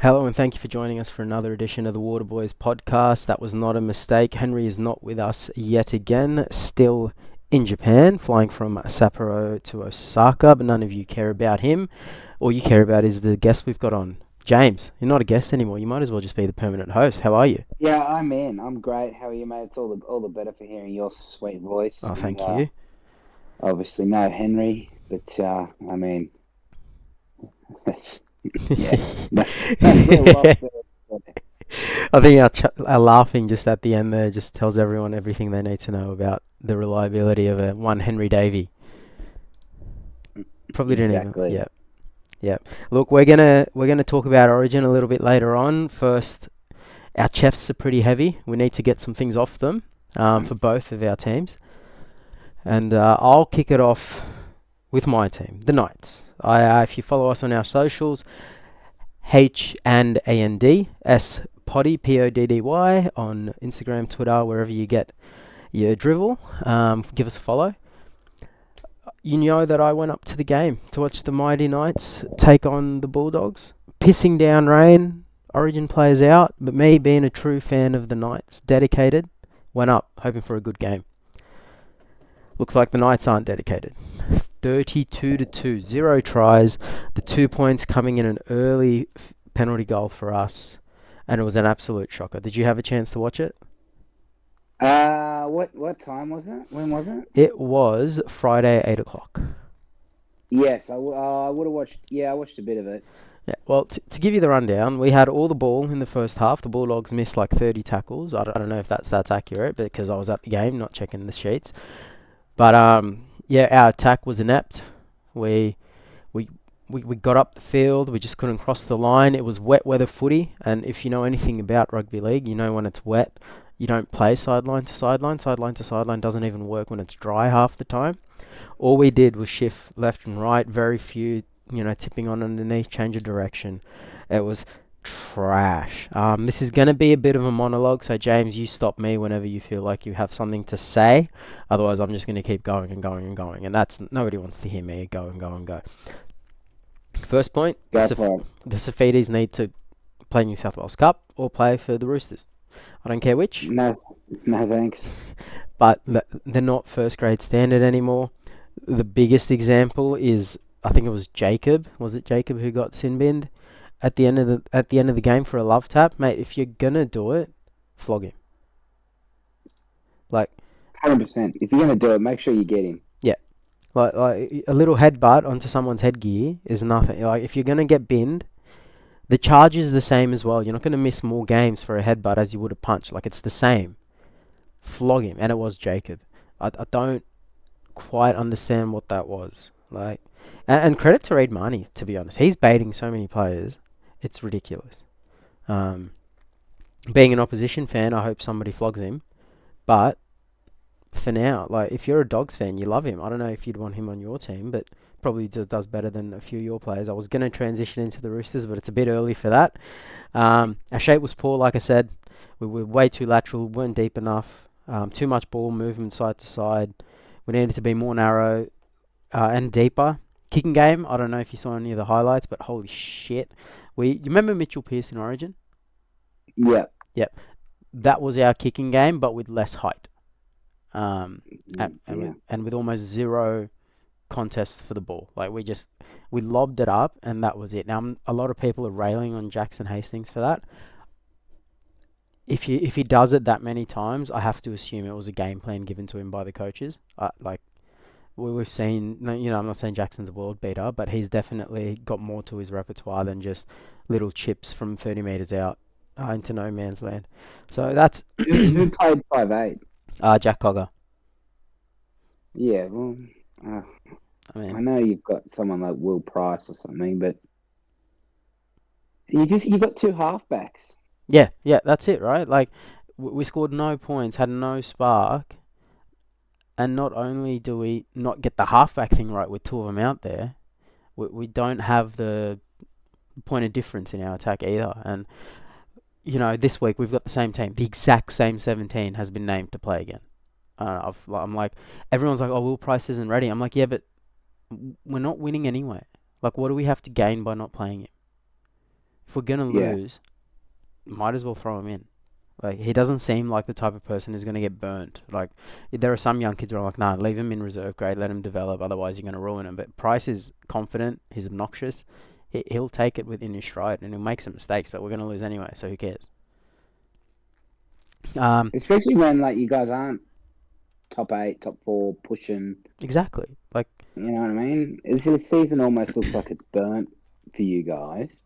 Hello and thank you for joining us for another edition of the Waterboys podcast. That was not a mistake. Henry is not with us yet again, still in Japan, flying from Sapporo to Osaka, but none of you care about him. All you care about is the guest we've got on. James, you're not a guest anymore. You might as well just be the permanent host. How are you? Yeah, I'm in. I'm great. How are you, mate? It's all the better for hearing your sweet voice. Oh, And thank you. obviously no Henry, but I mean, that's yeah, no, no real loss there. I think our laughing just at the end there just tells everyone everything they need to know about the reliability of a one Henry Davey. Probably didn't even. Exactly. Yeah. Yeah. Look, we're gonna talk about Origin a little bit later on. First, our chests are pretty heavy. We need to get some things off them for Nice. both of our teams, and I'll kick it off with my team, the Knights. If you follow us on our socials, H&SPoddy, Poddy on Instagram, Twitter, wherever you get your drivel, give us a follow. You know that I went up to the game to watch the Mighty Knights take on the Bulldogs. Pissing down rain, Origin players out, but me being a true fan of the Knights, dedicated, went up hoping for a good game. Looks like the Knights aren't dedicated. 32 to 2, zero tries. The 2 points coming in an early penalty goal for us, and it was an absolute shocker. Did you have a chance to watch it? What time was it? When was it? It was Friday, 8 o'clock. Yes, I would have watched. Yeah, I watched a bit of it. Yeah, well, to give you the rundown, we had all the ball in the first half. The Bulldogs missed like 30 tackles. I don't know if that's accurate because I was at the game, not checking the sheets. But yeah, our attack was inept. We we we got up the field. We just couldn't cross the line. It was wet weather footy, and if you know anything about rugby league, you know when it's wet, you don't play sideline to sideline. Sideline to sideline doesn't even work when it's dry half the time. All we did was shift left and right. Very few, tipping on underneath, change of direction. It was trash. This is going to be a bit of a monologue, so James, you stop me whenever you feel like you have something to say. Otherwise, I'm just going to keep going and going and going, and that's nobody wants to hear me go and go and go. First point: Go for the Safidis need to play New South Wales Cup or play for the Roosters. I don't care it. which, No, no thanks. but they're not first grade standard anymore. The biggest example is I think it was Jacob. Was it Jacob who got sin binned at the end of the game for a love tap, mate? If you're gonna do it, flog him. Like 100%. If you're gonna do it, make sure you get him. yeah, like a little headbutt onto someone's headgear is nothing. Like if you're gonna get binned, the charge is the same as well. You're not gonna miss more games for a headbutt as you would a punch. Like it's the same. Flog him, and it was Jacob. I don't quite understand what that was. Like, and credit to Reid Marnie, to be honest. He's baiting so many players. It's ridiculous. Um, being an opposition fan, I hope somebody flogs him. But for now, like, if you're a Dogs fan, you love him. I don't know if you'd want him on your team, but probably just does better than a few of your players. I was going to transition into the Roosters, but it's a bit early for that. Our shape was poor, like I said. We were way too lateral, weren't deep enough. Too much ball movement side to side. We needed to be more narrow and deeper. Kicking game, I don't know if you saw any of the highlights, but holy shit. You remember Mitchell Pearce in Origin? Yeah, Yep. That was our kicking game, but with less height. And yeah. with almost zero contest for the ball. Like we lobbed it up and that was it. Now a lot of people are railing on Jackson Hastings for that. If he does it that many times, I have to assume it was a game plan given to him by the coaches. Like we've seen, I'm not saying Jackson's a world beater, but he's definitely got more to his repertoire than just little chips from 30 meters out into no man's land. So that's Who played 5'8"? Jack Cogger. Yeah, well, uh, I I mean, know you've got someone like Will Price or something, but you got two halfbacks. yeah, that's it, right? Like we scored no points, had no spark, and not only do we not get the halfback thing right with two of them out there, we don't have the point of difference in our attack either. And this week we've got the same team, the exact same 17 has been named to play again. I'm like, everyone's like, oh, Will Price isn't ready. I'm like, yeah, but we're not winning anyway. Like, what do we have to gain by not playing him? If we're gonna Yeah. lose, might as well throw him in. Like, he doesn't seem like the type of person who's gonna get burnt. Like, there are some young kids who are like, nah, leave him in reserve grade, let him develop, otherwise you're gonna ruin him. But Price is confident, he's obnoxious, he'll take it within his stride, and he'll make some mistakes, but we're gonna lose anyway, so who cares? Especially when like you guys aren't top 8, top 4, pushing. Exactly. Like, You know what I mean? This season almost looks like it's burnt for you guys.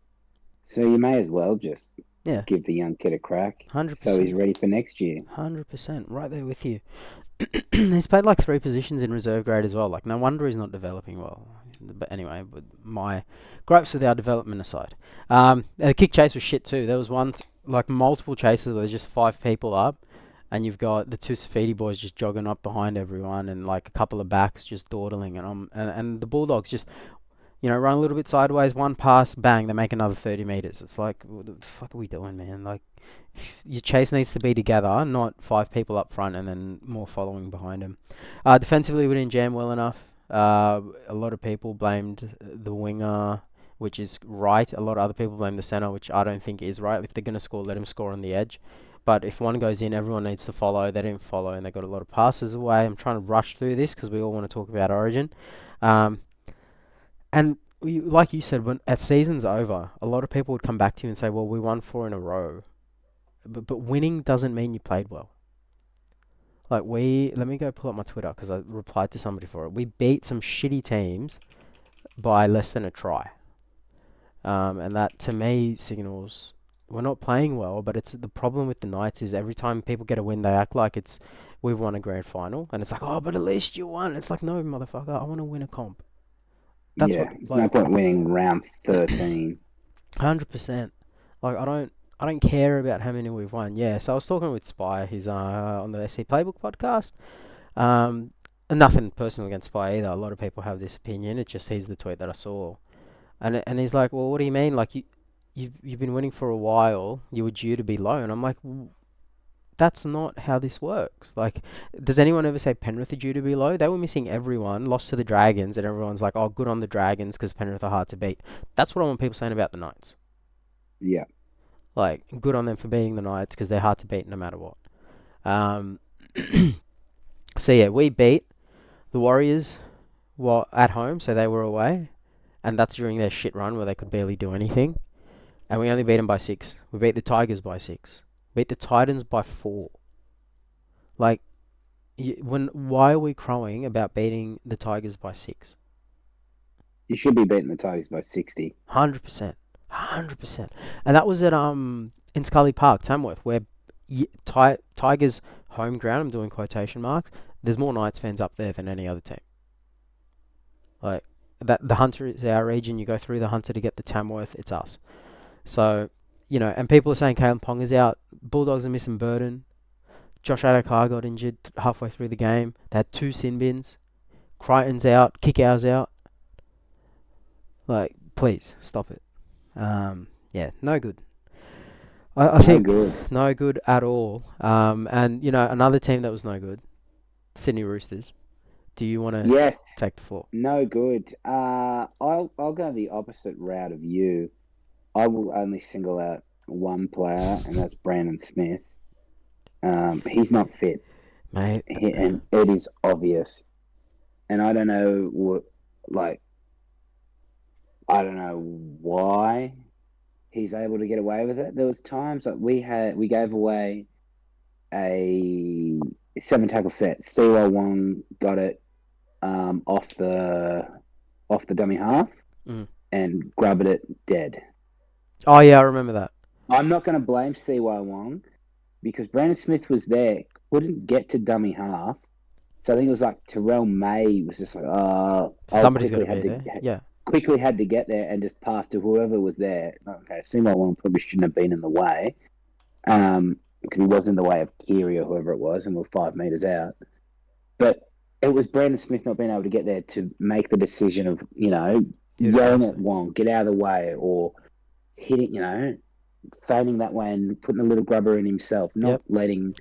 So you may as well just yeah, give the young kid a crack so 100%. he's ready for next year. 100%. Right there with you. He's played like 3 positions in reserve grade as well. Like, no wonder he's not developing well. But anyway, with my gripes with our development aside, and the kick chase was shit too. There was like multiple chases where there's just 5 people up, and you've got the 2 Safidi boys just jogging up behind everyone, and like a couple of backs just dawdling, and the Bulldogs just run a little bit sideways, one pass, bang, they make another 30 meters. It's like, what the fuck are we doing, man? Like, your chase needs to be together, not 5 people up front and then more following behind him. Defensively, we didn't jam well enough. A lot of people blamed the winger, which is right. A lot of other people blame the centre, which I don't think is right. If they're going to score, let him score on the edge. But if one goes in, everyone needs to follow. They didn't follow, and they got a lot of passes away. I'm trying to rush through this because we all want to talk about Origin. And like you said, when at season's over, a lot of people would come back to you and say, well, we won 4 in a row. But winning doesn't mean you played well. Like, let me go pull up my Twitter because I replied to somebody for it. We beat some shitty teams by less than a try. And that to me signals we're not playing well, but it's the problem with the Knights is every time people get a win, they act like we've won a grand final. And it's like, oh, but at least you won. It's like, no, motherfucker, I want to win a comp. That's Yeah, what, there's no like, point winning round 13. 100%. Like, I don't care about how many we've won. Yeah, so I was talking with Spy. He's on the SC Playbook podcast. And nothing personal against Spy either. A lot of people have this opinion. It's just he's the tweet that I saw, and he's like, well, what do you mean? Like, you've been winning for a while. You were due to be low, and I'm like, that's not how this works. Like, does anyone ever say Penrith are due to be low? They were missing everyone, lost to the Dragons, and everyone's like, oh, good on the Dragons because Penrith are hard to beat. That's what I want people saying about the Knights. Yeah. Like, good on them for beating the Knights because they're hard to beat no matter what. Um, so yeah, we beat the Warriors at home, so they were away, and that's during their shit run where they could barely do anything. And we only beat them by 6. We beat the Tigers by 6. Beat the Titans by 4. Like, why are we crowing about beating the Tigers by 6? You should be beating the Tigers by 60. 100%. 100%. And that was at in Scully Park, Tamworth, where Tigers home ground, I'm doing quotation marks, there's more Knights fans up there than any other team. Like, that the Hunter is our region, you go through the Hunter to get the Tamworth, it's us. So, and people are saying Kalen Pong is out, Bulldogs are missing Burden, Josh Adokar got injured halfway through the game, they had 2 sin bins, Crichton's out, Kickour's out. Like, please, stop it. Yeah, no good. I think good. no good at all. And another team that was no good, Sydney Roosters. Do you want to Yes, take the floor? no good. I'll go the opposite route of you. I will only single out one player, and that's Brandon Smith. He's not fit, Mate. and it is obvious. And I don't know I don't know why he's able to get away with it. There was times that we gave away a 7 tackle set. Siwa Wong got it off the dummy half and grabbed it dead. Oh yeah, I remember that. I'm not going to blame Siwa Wong because Brandon Smith was there, couldn't get to dummy half. So I think it was like Terrell May was just like, Somebody's got to be there. Yeah. Quickly had to get there and just pass to whoever was there. Okay, Siwa Wong probably shouldn't have been in the way. Because he was in the way of Kiri or whoever it was, and we're 5 meters out. But it was Brandon Smith not being able to get there to make the decision of, yelling at Wong, get out of the way, or hitting, fading that way and putting a little grubber in himself, not letting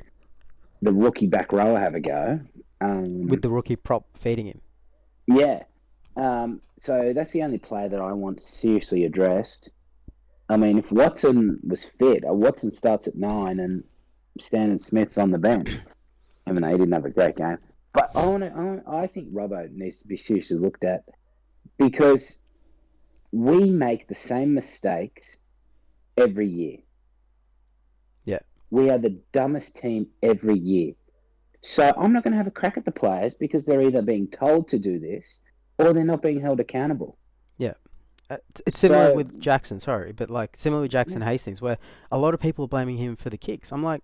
the rookie back rower have a go. With the rookie prop feeding him. Yeah. So that's the only player that I want seriously addressed. I mean, if Watson was fit, Watson starts at 9 and Stan Smith's on the bench. I mean, they didn't have a great game. But I think Robbo needs to be seriously looked at because we make the same mistakes every year. Yeah. We are the dumbest team every year. So I'm not going to have a crack at the players because they're either being told to do this or they're not being held accountable. Yeah. It's similar So, with Jackson, sorry, but like similar with Jackson yeah, Hastings, where a lot of people are blaming him for the kicks. I'm like,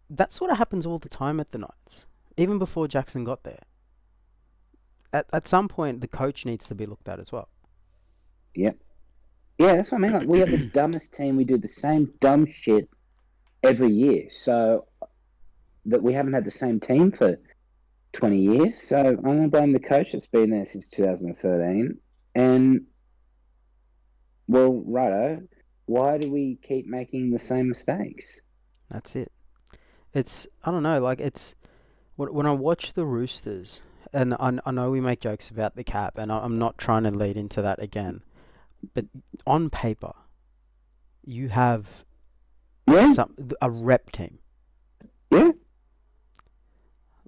that sort of happens all the time at the Knights, even before Jackson got there. At some point, the coach needs to be looked at as well. yeah, yeah, that's what I mean. Like, we are the dumbest team. We do the same dumb shit every year. So that we haven't had the same team for 20 years. So I'm going to blame the coach that's been there since 2013. And, well, righto, why do we keep making the same mistakes? That's it. It's I don't know, like it's when I watch the Roosters, and I know we make jokes about the cap, and I'm not trying to lead into that again, but on paper, you have Yeah, a rep team. yeah,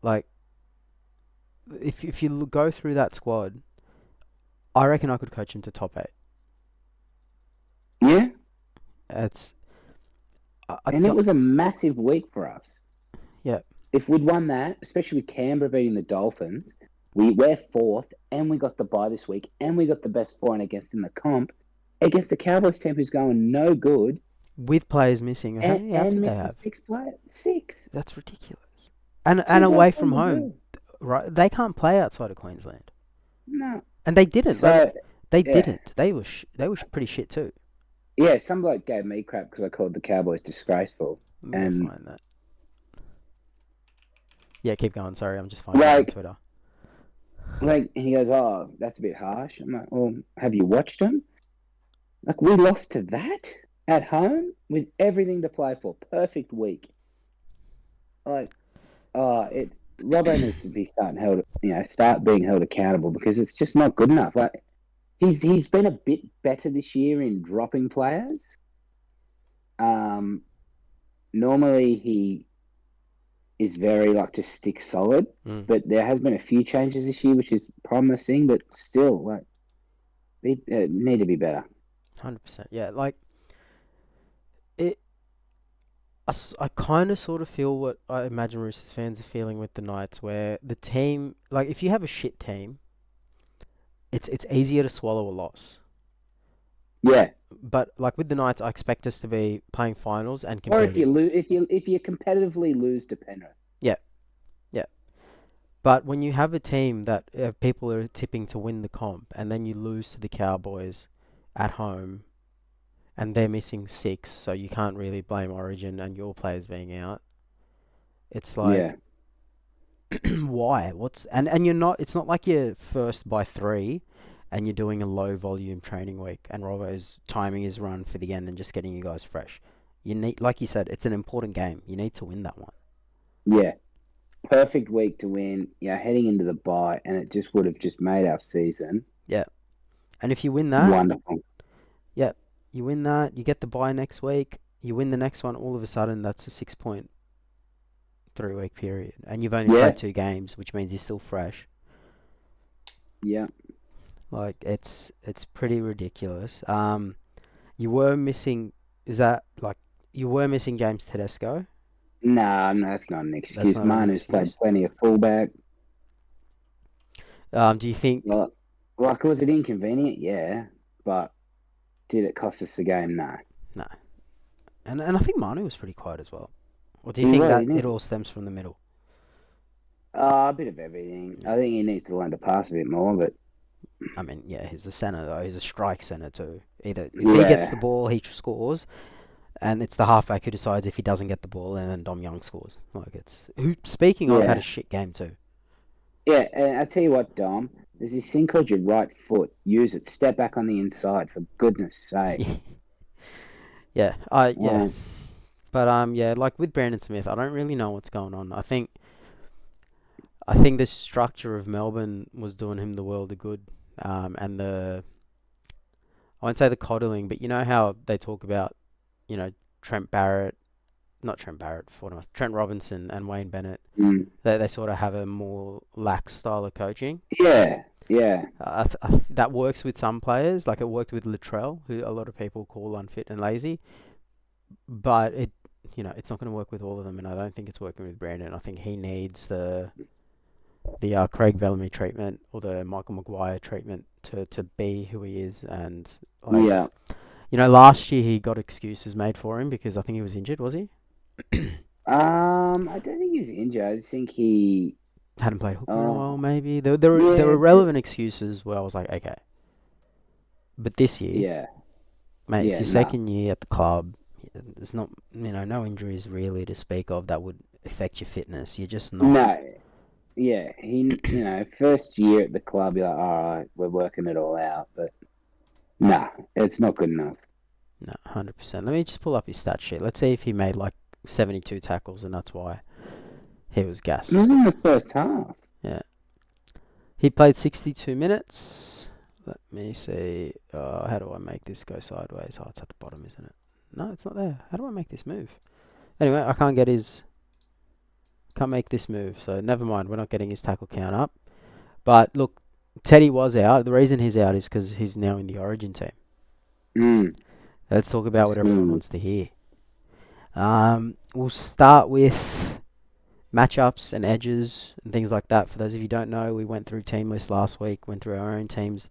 Like if you go through that squad, I reckon I could coach him to top 8. yeah. It's I And it don't, was a massive week for us. yeah. If we'd won that, especially with Canberra beating the Dolphins, we're fourth and we got the bye this week and we got the best for and against in the comp against the Cowboys team who's going no good With players missing, how many outs and did they missing have? six players. Six. That's ridiculous. And Two away guys from on the home, bill. right? They can't play outside of Queensland, No. and they didn't. So, They yeah. didn't. They were pretty shit too. Yeah, some bloke gave me crap because I called the Cowboys disgraceful. Let me go And, find that. Yeah, keep going. Sorry, I'm just finding it on like, Twitter. he goes, oh, that's a bit harsh. I'm like, well, have you watched them? Like, we lost to that at home with everything to play for. Perfect week. Like, it's Robbo needs to be start being held accountable because it's just not good enough. Like, he's been a bit better this year in dropping players. Um, normally he is very like just stick solid, Mm, but there has been a few changes this year, which is promising. But still, like, need to be better. 100%. Yeah, like it. I kind of sort of feel what I imagine Roosters fans are feeling with the Knights, where the team, like, if you have a shit team, it's easier to swallow a loss. Yeah. But like with the Knights, I expect us to be playing finals and Or if you competing. lose, if you competitively lose to Penrith. Yeah, yeah. But when you have a team that people are tipping to win the comp, and then you lose to the Cowboys at home, and they're missing 6, so you can't really blame Origin and your players being out. It's Yeah. like, why? And you're not. It's not like you're first by 3, and you're doing a low volume training week, and Robbo's timing his run for the end and just getting you guys fresh. You need, like you said, it's an important game. You need to win that one. Yeah. Perfect week to win. Yeah, heading into the bye, and it just would have just made our season Yeah. And if you win that, wonderful. yeah, you win that, you get the bye next week, you win the next one, all of a sudden that's a 6.3 week period. And you've only Yeah. played 2 games, which means you're still fresh. Yeah. Like it's pretty ridiculous. You were missing is that like you were missing James Tedesco? Nah, no, that's not an That's excuse. not an Manu's played excuse. plenty of fullback. Do you think Was it inconvenient? Yeah. But did it cost us the game? No. no? And I think Manu was pretty quiet as well. Or do you He think was. that it all stems from the middle? A bit of everything. Yeah. I think he needs to learn to pass a bit more, but I mean, yeah, he's a center though. He's a strike center too. Either if he gets the yeah. ball, he scores, and it's the halfback who decides if he doesn't get the ball, and then Dom Young scores. Like it's who. Speaking of, had a Yeah. shit game too. Yeah. And I tell you what, Dom, there's this thing called your right foot. Use it. Step back on the inside, for goodness sake. Yeah, yeah, Like, but yeah, like with Brandon Smith, I don't really know what's going on. I think the structure of Melbourne was doing him the world of good, and I won't say the coddling, but you know how they talk about, you know, Trent Barrett, not Trent Barrett, Trent Robinson and Wayne Bennett. Mm. They sort of have a more lax style of coaching. Yeah, yeah. That works with some players, like it worked with Latrell, who a lot of people call unfit and lazy. But it's not going to work with all of them, and I don't think it's working with Brandon. I think he needs the Craig Bellamy treatment or the Michael Maguire treatment to be who he is. And like, Yeah. last year he got excuses made for him because I think he was injured, was he? I don't think he was injured. I just think he. Hadn't played hooker in a while, Oh, maybe. There were yeah, relevant excuses where I was like, okay. But this year, yeah, mate, it's yeah. your No, second year at the club. There's not, no injuries really to speak of that would affect your fitness. You're just not. no. Yeah, first year at the club, you're like, all right, we're working it all out, but nah, it's not good enough. No, 100%. Let me just pull up his stat sheet. Let's see if he made like 72 tackles, and that's why he was It gassed. was in the first half. Yeah. He played 62 minutes. Let me see. How do I make this go sideways? Oh, it's at the bottom, isn't it? No, it's not there. How do I make this move? Anyway, I can't make this move, so never mind. We're not getting his tackle count up. But look, Teddy was out. The reason he's out is because he's now in the Origin team. Mm, Let's talk about what everyone smooth. wants to hear. We'll start with matchups and edges and things like that. For those of you who don't know, we went through team lists last week, went through our own teams,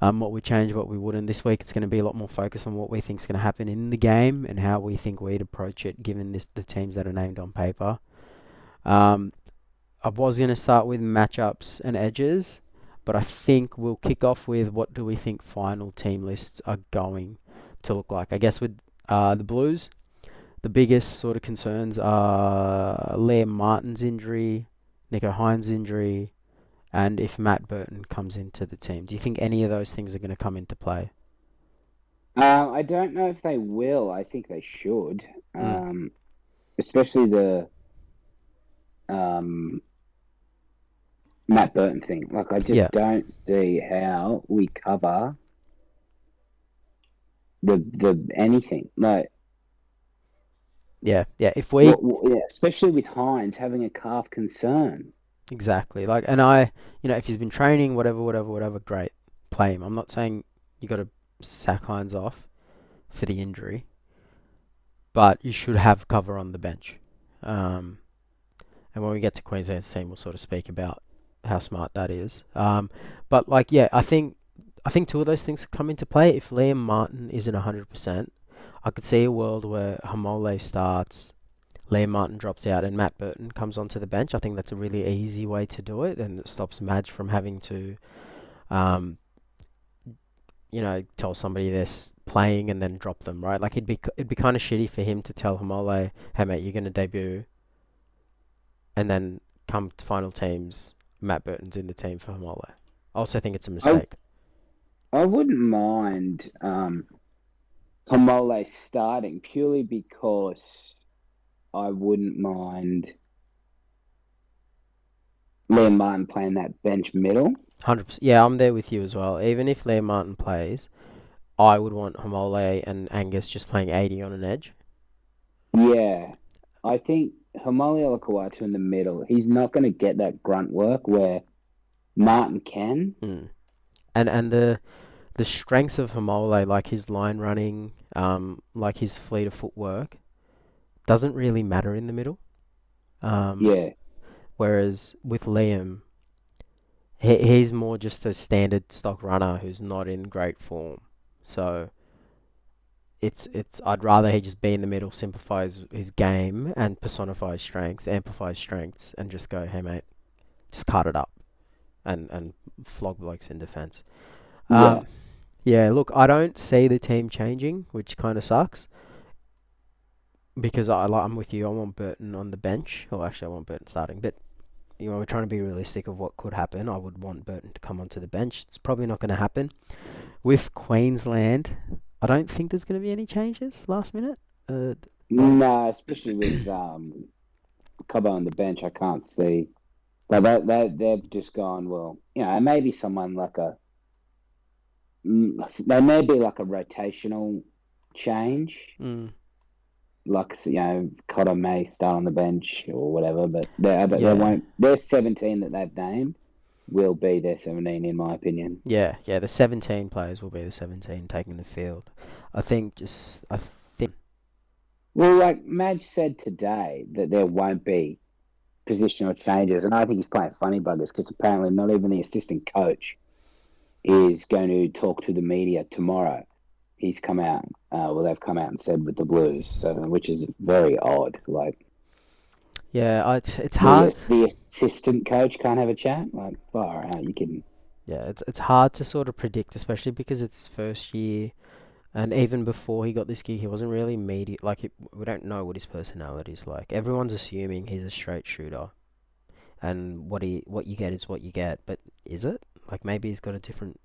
what we changed, what we wouldn't. This week it's going to be a lot more focused on what we think is going to happen in the game and how we think we'd approach it given the teams that are named on paper. Um, I was going to start with matchups and edges, but I think we'll kick off with what do we think final team lists are going to look like. I guess with the Blues, the biggest sort of concerns are Liam Martin's injury, Nico Hines' injury, and if Matt Burton comes into the team. Do you think any of those things are going to come into play? I don't know if they will. I think they should. Mm. Especially the um, Matt Burton thing. Like, I Yeah, just don't see how we cover the anything. Like, yeah, yeah. If we yeah, especially with Hines having a calf concern. exactly like, and if he's been training, whatever, whatever, whatever, great, play him. I'm not saying you got to sack Hines off for the injury, but you should have cover on the bench. Um, and when we get to Queensland's team, we'll sort of speak about how smart that is. But like, yeah, I think two of those things come into play. If Liam Martin isn't 100%, I could see a world where Hamole starts, Liam Martin drops out, and Matt Burton comes onto the bench. I think that's a really easy way to do it, and it stops Madge from having to, um, tell somebody they're playing and then drop them, right? Like it'd be kind of shitty for him to tell Hamole, "Hey mate, you're gonna debut," and then come to final teams, Matt Burton's in the team for Hamole. I also think it's a I mistake. I wouldn't mind Homole starting purely because I wouldn't mind Liam Martin playing that bench middle. 100%. Yeah, I'm there with you as well. Even if Liam Martin plays, I would want Hamole and Angus just playing 80 on an edge. Yeah, I think Homole Olakuatu in the middle. He's not going to get that grunt work where Martin can. Mm. And the strengths of Hamole, like his line running, like his fleet of footwork, doesn't really matter in the middle. Um, Yeah, whereas with Liam, he's more just a standard stock runner who's not in great form. So it's I'd rather he just be in the middle, simplify his game, and personify his strengths, amplify his strengths, and just go, hey mate, just cut it up and flog blokes in defence. yeah. Um, yeah, look, I don't see the team changing, which kind of sucks because I'm with you. I want Burton on the bench. Or actually, I want Burton starting, but we're trying to be realistic of what could happen. I would want Burton to come onto the bench. It's probably not going to happen with Queensland. I don't think there's going to be any changes last minute. Like, No, especially with Cobbo on the bench, I can't see. Like they've just gone, well, maybe someone like a They may be like a rotational change. Mm. Like, Cotter may start on the bench or whatever, but they Yeah. won't. Their 17 that they've named will be their 17, in my opinion. Yeah, yeah, the 17 players will be the 17 taking the field. I think, Well, like Madge said today, that there won't be positional changes, and I think he's playing funny buggers because apparently not even the assistant coach is going to talk to the media tomorrow. He's come out, they've come out and said with the Blues, so which is very odd. Like yeah, it's hard. the assistant coach can't have a chat. Like, far out, you kidding? Yeah, it's hard to sort of predict, especially because it's his first year, and even before he got this gig, he wasn't really media. Like, we don't know what his personality is like. Everyone's assuming he's a straight shooter, and what you get is what you get. But is it? Like, maybe he's got a different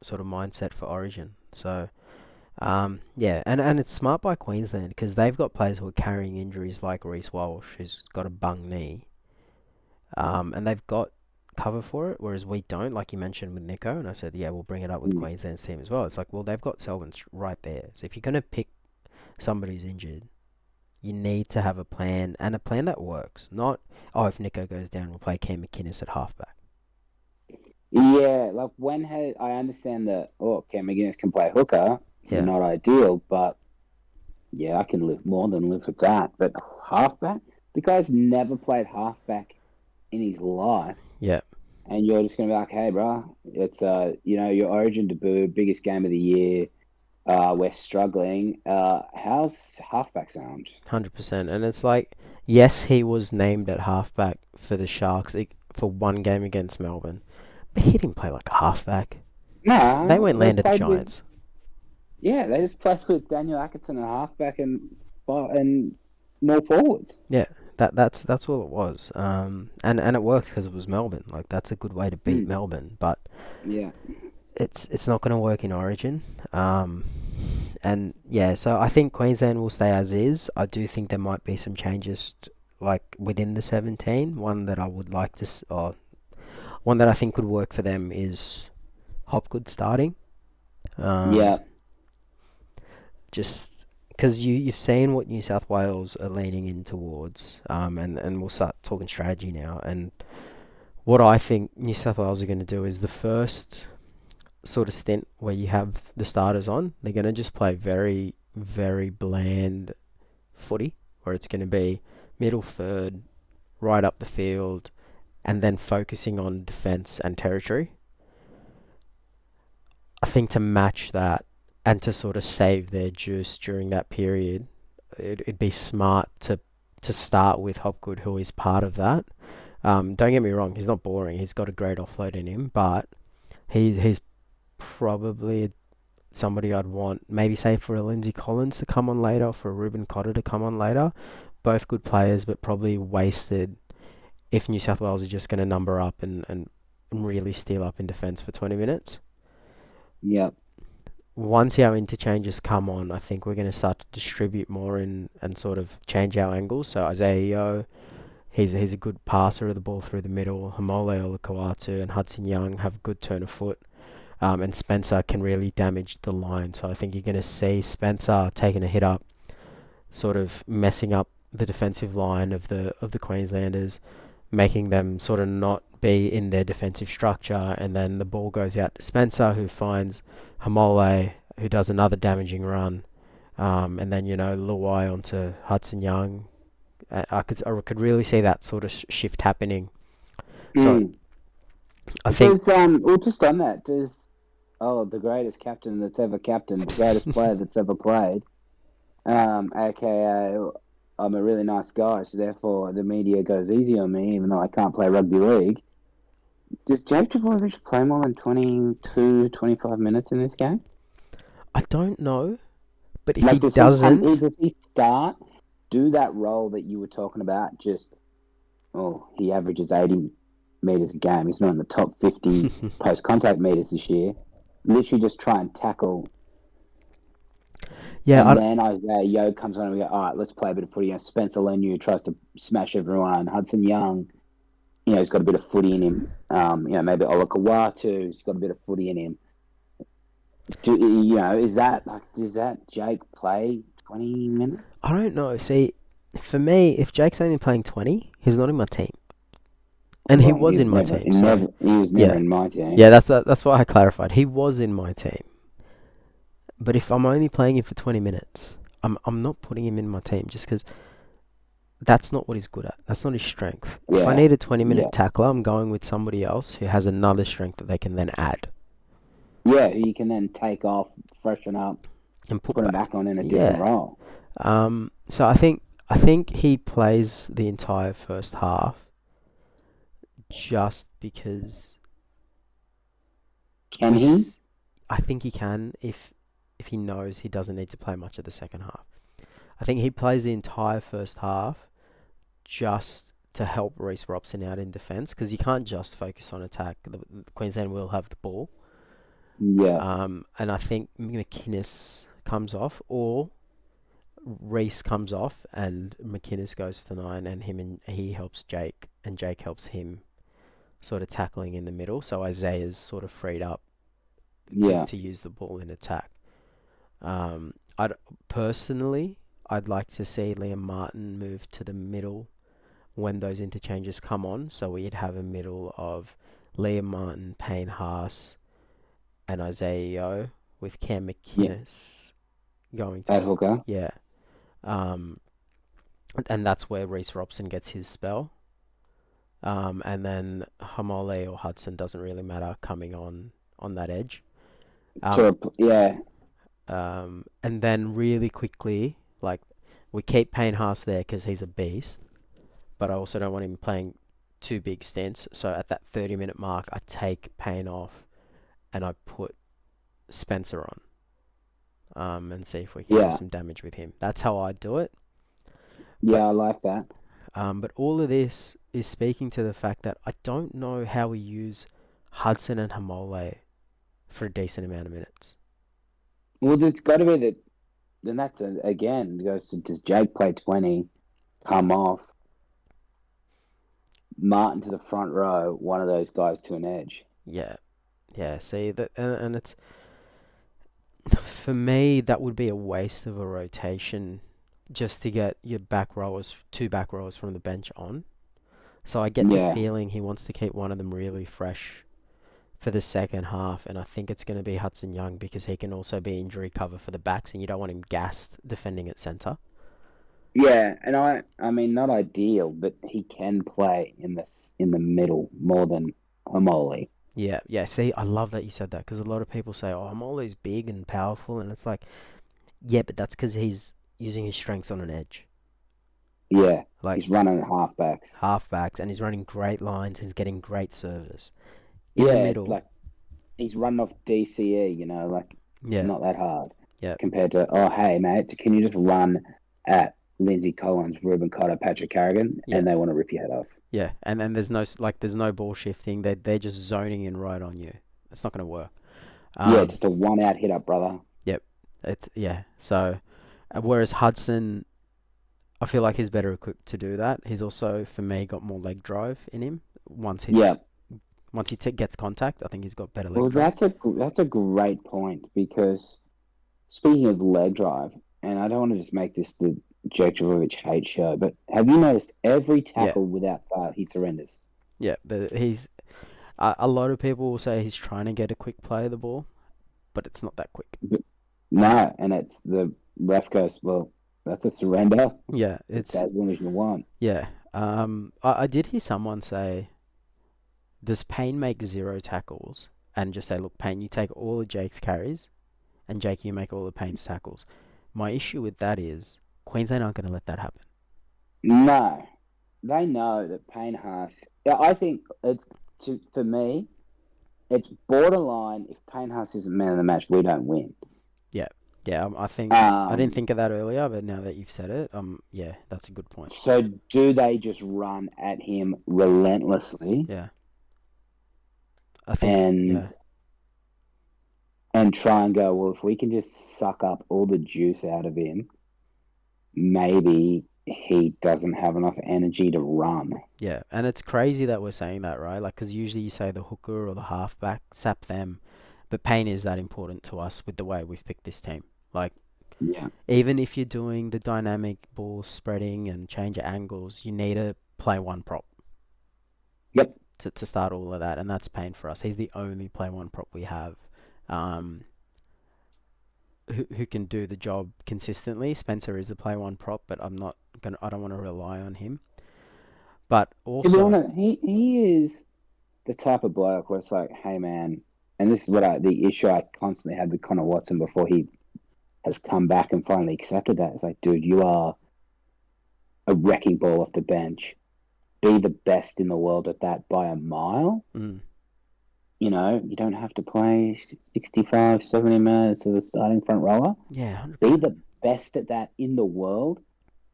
sort of mindset for Origin. So, yeah, and it's smart by Queensland because they've got players who are carrying injuries like Reece Walsh, who's got a bung knee, and they've got cover for it, whereas we don't, like you mentioned with Nico, and I said, yeah, we'll bring it up with Mm. Queensland's team as well. It's like, well, they've got Selvin right there. So if you're going to pick somebody who's injured, you need to have a plan, and a plan that works. Not, oh, if Nico goes down, we'll play Cam McInnes at halfback. Yeah, like I understand that? Oh, Cam McGuinness can play hooker, Yeah, not ideal, but yeah, I can live with that. But halfback, the guy's never played halfback in his life, yeah. and you're just gonna be like, hey, bro, it's your Origin debut, biggest game of the year. We're struggling. How's halfback sound? 100%. And it's like, yes, he was named at halfback for the Sharks for one game against Melbourne, but he didn't play like a halfback. They No, won't land at the Giants. they just played with Daniel Atkinson and halfback and more forwards. Yeah, that's all it was. And it worked because it was Melbourne. Like that's a good way to beat Mm, Melbourne, but yeah, it's not going to work in Origin. And yeah, so I think Queensland will stay as is. I do think there might be some changes, like within the 17. One that I would like to, or one that I think could work for them is Hopgood starting. Um, yeah, just because you've seen what New South Wales are leaning in towards, and we'll start talking strategy now. And what I think New South Wales are going to do is the first sort of stint where you have the starters on, they're going to just play very, very bland footy, where it's going to be middle third, right up the field, and then focusing on defence and territory. I think to match that and to sort of save their juice during that period, it'd be smart to start with Hopgood, who is part of that. Don't get me wrong, he's not boring. He's got a great offload in him, but he's probably somebody I'd want, maybe say for a Lindsay Collins to come on later, for a Ruben Cotter to come on later. Both good players, but probably wasted if New South Wales are just going to number up and really steal up in defence for 20 minutes. yeah, Once our interchanges come on, I think we're going to start to distribute more and sort of change our angles. So Isaiah Yeo, he's a good passer of the ball through the middle. Hamole Olakau'atu and Hudson Young have a good turn of foot. And Spencer can really damage the line. So I think you're going to see Spencer taking a hit up, sort of messing up the defensive line of the Queenslanders, making them sort of not be in their defensive structure, and then the ball goes out to Spencer, who finds Hamole, who does another damaging run, and then Luai onto Hudson Young. I could really see that sort of shift happening. So mm. I think Does just on that, does the greatest captain that's ever captained, the greatest player that's ever played, aka I'm a really nice guy, so therefore the media goes easy on me, even though I can't play rugby league. Does Jake Trbojevic play more than 22, 25 minutes in this game? I don't know, but if he Like, does he doesn't, does he start, do that role that you were talking about? He averages 80 meters a game. He's not in the top 50 post contact meters this year. Literally just try and tackle. yeah, And then Isaiah Yeo comes on and we go, all right, let's play a bit of footy. Spencer Leniu tries to smash everyone. Hudson Young, he's got a bit of footy in him. Maybe Olakau'atu, he's got a bit of footy in him. Is that like, does that Jake play 20 minutes? I don't know. See, for me, if Jake's only playing 20, he's not in my team, and he Well, was in my team. So he was never yeah, in my team. yeah, that's why I clarified. He was in my team, but if I'm only playing him for 20 minutes, I'm not putting him in my team just because that's not what he's good at. That's not his strength. If I Yeah, need a 20 yeah, minute tackler, I'm going with somebody else who has another strength that they can then add yeah. You can then take off, freshen up, and put put him back. back on in a different Yeah. role. So I think he plays the entire first half just because Can he? I think he can if he knows he doesn't need to play much of the second half. I think he plays the entire first half just to help Reece Robson out in defence because you can't just focus on attack. Queensland will have the ball. Yeah, And I think McInnes comes off or Reece comes off and McInnes goes to 9 and he helps Jake and Jake helps him sort of tackling in the middle. So Isaiah's sort of freed up yeah, to use the ball in attack. I'd personally, I'd like to see Liam Martin move to the middle when those interchanges come on. So we'd have a middle of Liam Martin, Payne Haas, and Isaiah Yeo with Cam yeah. McInnes going to At hook. hooker. Yeah. Um, and that's where Reece Robson gets his spell. And then Hamole or Hudson doesn't really matter coming on that edge. Um, Yeah, and then really quickly, like we keep Payne Haas there because he's a beast, but I also don't want him playing two big stints. So at that 30-minute mark, I take Payne off and I put Spencer on. And see if we can do yeah, some damage with him. That's how I do it. But yeah. I like that. but all of this is speaking to the fact that I don't know how we use Hudson and Hamole for a decent amount of minutes. Well, it's got to be that. Then again goes to, does Jake play 20, come off, Martin to the front row, one of those guys to an edge. Yeah, yeah. See that, and it's for me that would be a waste of a rotation just to get your back rowers, two back rowers from the bench on. So I get the Yeah, feeling he wants to keep one of them really fresh for the second half, and I think it's going to be Hudson Young because he can also be injury cover for the backs, and you don't want him gassed defending at centre. yeah, and I mean, not ideal, but he can play in the middle more than Amoli. Yeah, yeah. See, I love that you said that because a lot of people say, "Oh, I'm always big and powerful," and it's like, yeah, but that's because he's using his strengths on an edge, Yeah, like he's running at halfbacks. halfbacks, and he's running great lines. He's getting great service in the Yeah, middle. like he's running off DCE, like Yeah, not that hard yeah, compared to, oh, hey, mate, can you just run at Lindsay Collins, Ruben Cotter, Patrick Carrigan, yeah, and they want to rip your head off. yeah. And then there's no ball shifting. They're just zoning in right on you. It's not going to work. Yeah, Um, just a one out hit up, brother. yep. It's yeah. So, whereas Hudson, I feel like he's better equipped to do that. He's also, for me, got more leg drive in him. Once Yeah. he's once he gets contact, I think he's got better leg Well, drive. that's a great point because speaking of leg drive, and I don't want to just make this the Jake Jovovich hate show, but have you noticed every Yeah, tackle without fail he surrenders? yeah. But he's a lot of people will say he's trying to get a quick play of the ball, but it's not that quick. But no, and it's the ref goes, well, that's a surrender. Yeah, It's it's as long as you want. yeah. I did hear someone say, does Payne make zero tackles and just say, look, Payne, you take all of Jake's carries, and Jake, you make all of Payne's tackles. My issue with that is Queensland aren't going to let that happen. No, they know that Payne Haas. Yeah, I think for me, it's borderline. If Payne Haas isn't man of the match, we don't win. Yeah, yeah. I think I didn't Um, think of that earlier, but now that you've said it, yeah, that's a good point. so do they just run at him relentlessly Yeah, I think and yeah, try and go, well, if we can just suck up all the juice out of him, maybe he doesn't have enough energy to run. yeah. And it's crazy that we're saying that, right? Like, because usually you say the hooker or the halfback, sap them. But pain is that important to us with the way we've picked this team. Like, Yeah. even if you're doing the dynamic ball spreading and change of angles, you need to play one prop Yep. to start all of that, and that's pain for us. He's the only play one prop we have. Um, who can do the job consistently. Spencer is a play one prop, but I don't want to rely on him. But To be also, honest, he is the type of bloke where it's like, hey man, and this is the issue I constantly had with Connor Watson before he has come back and finally accepted that. It's like, dude, you are a wrecking ball off the bench. Be the best in the world at that by a mile. You know, you don't have to play 65, 70 minutes as a starting front rower. yeah, Be 100%. the best at that in the world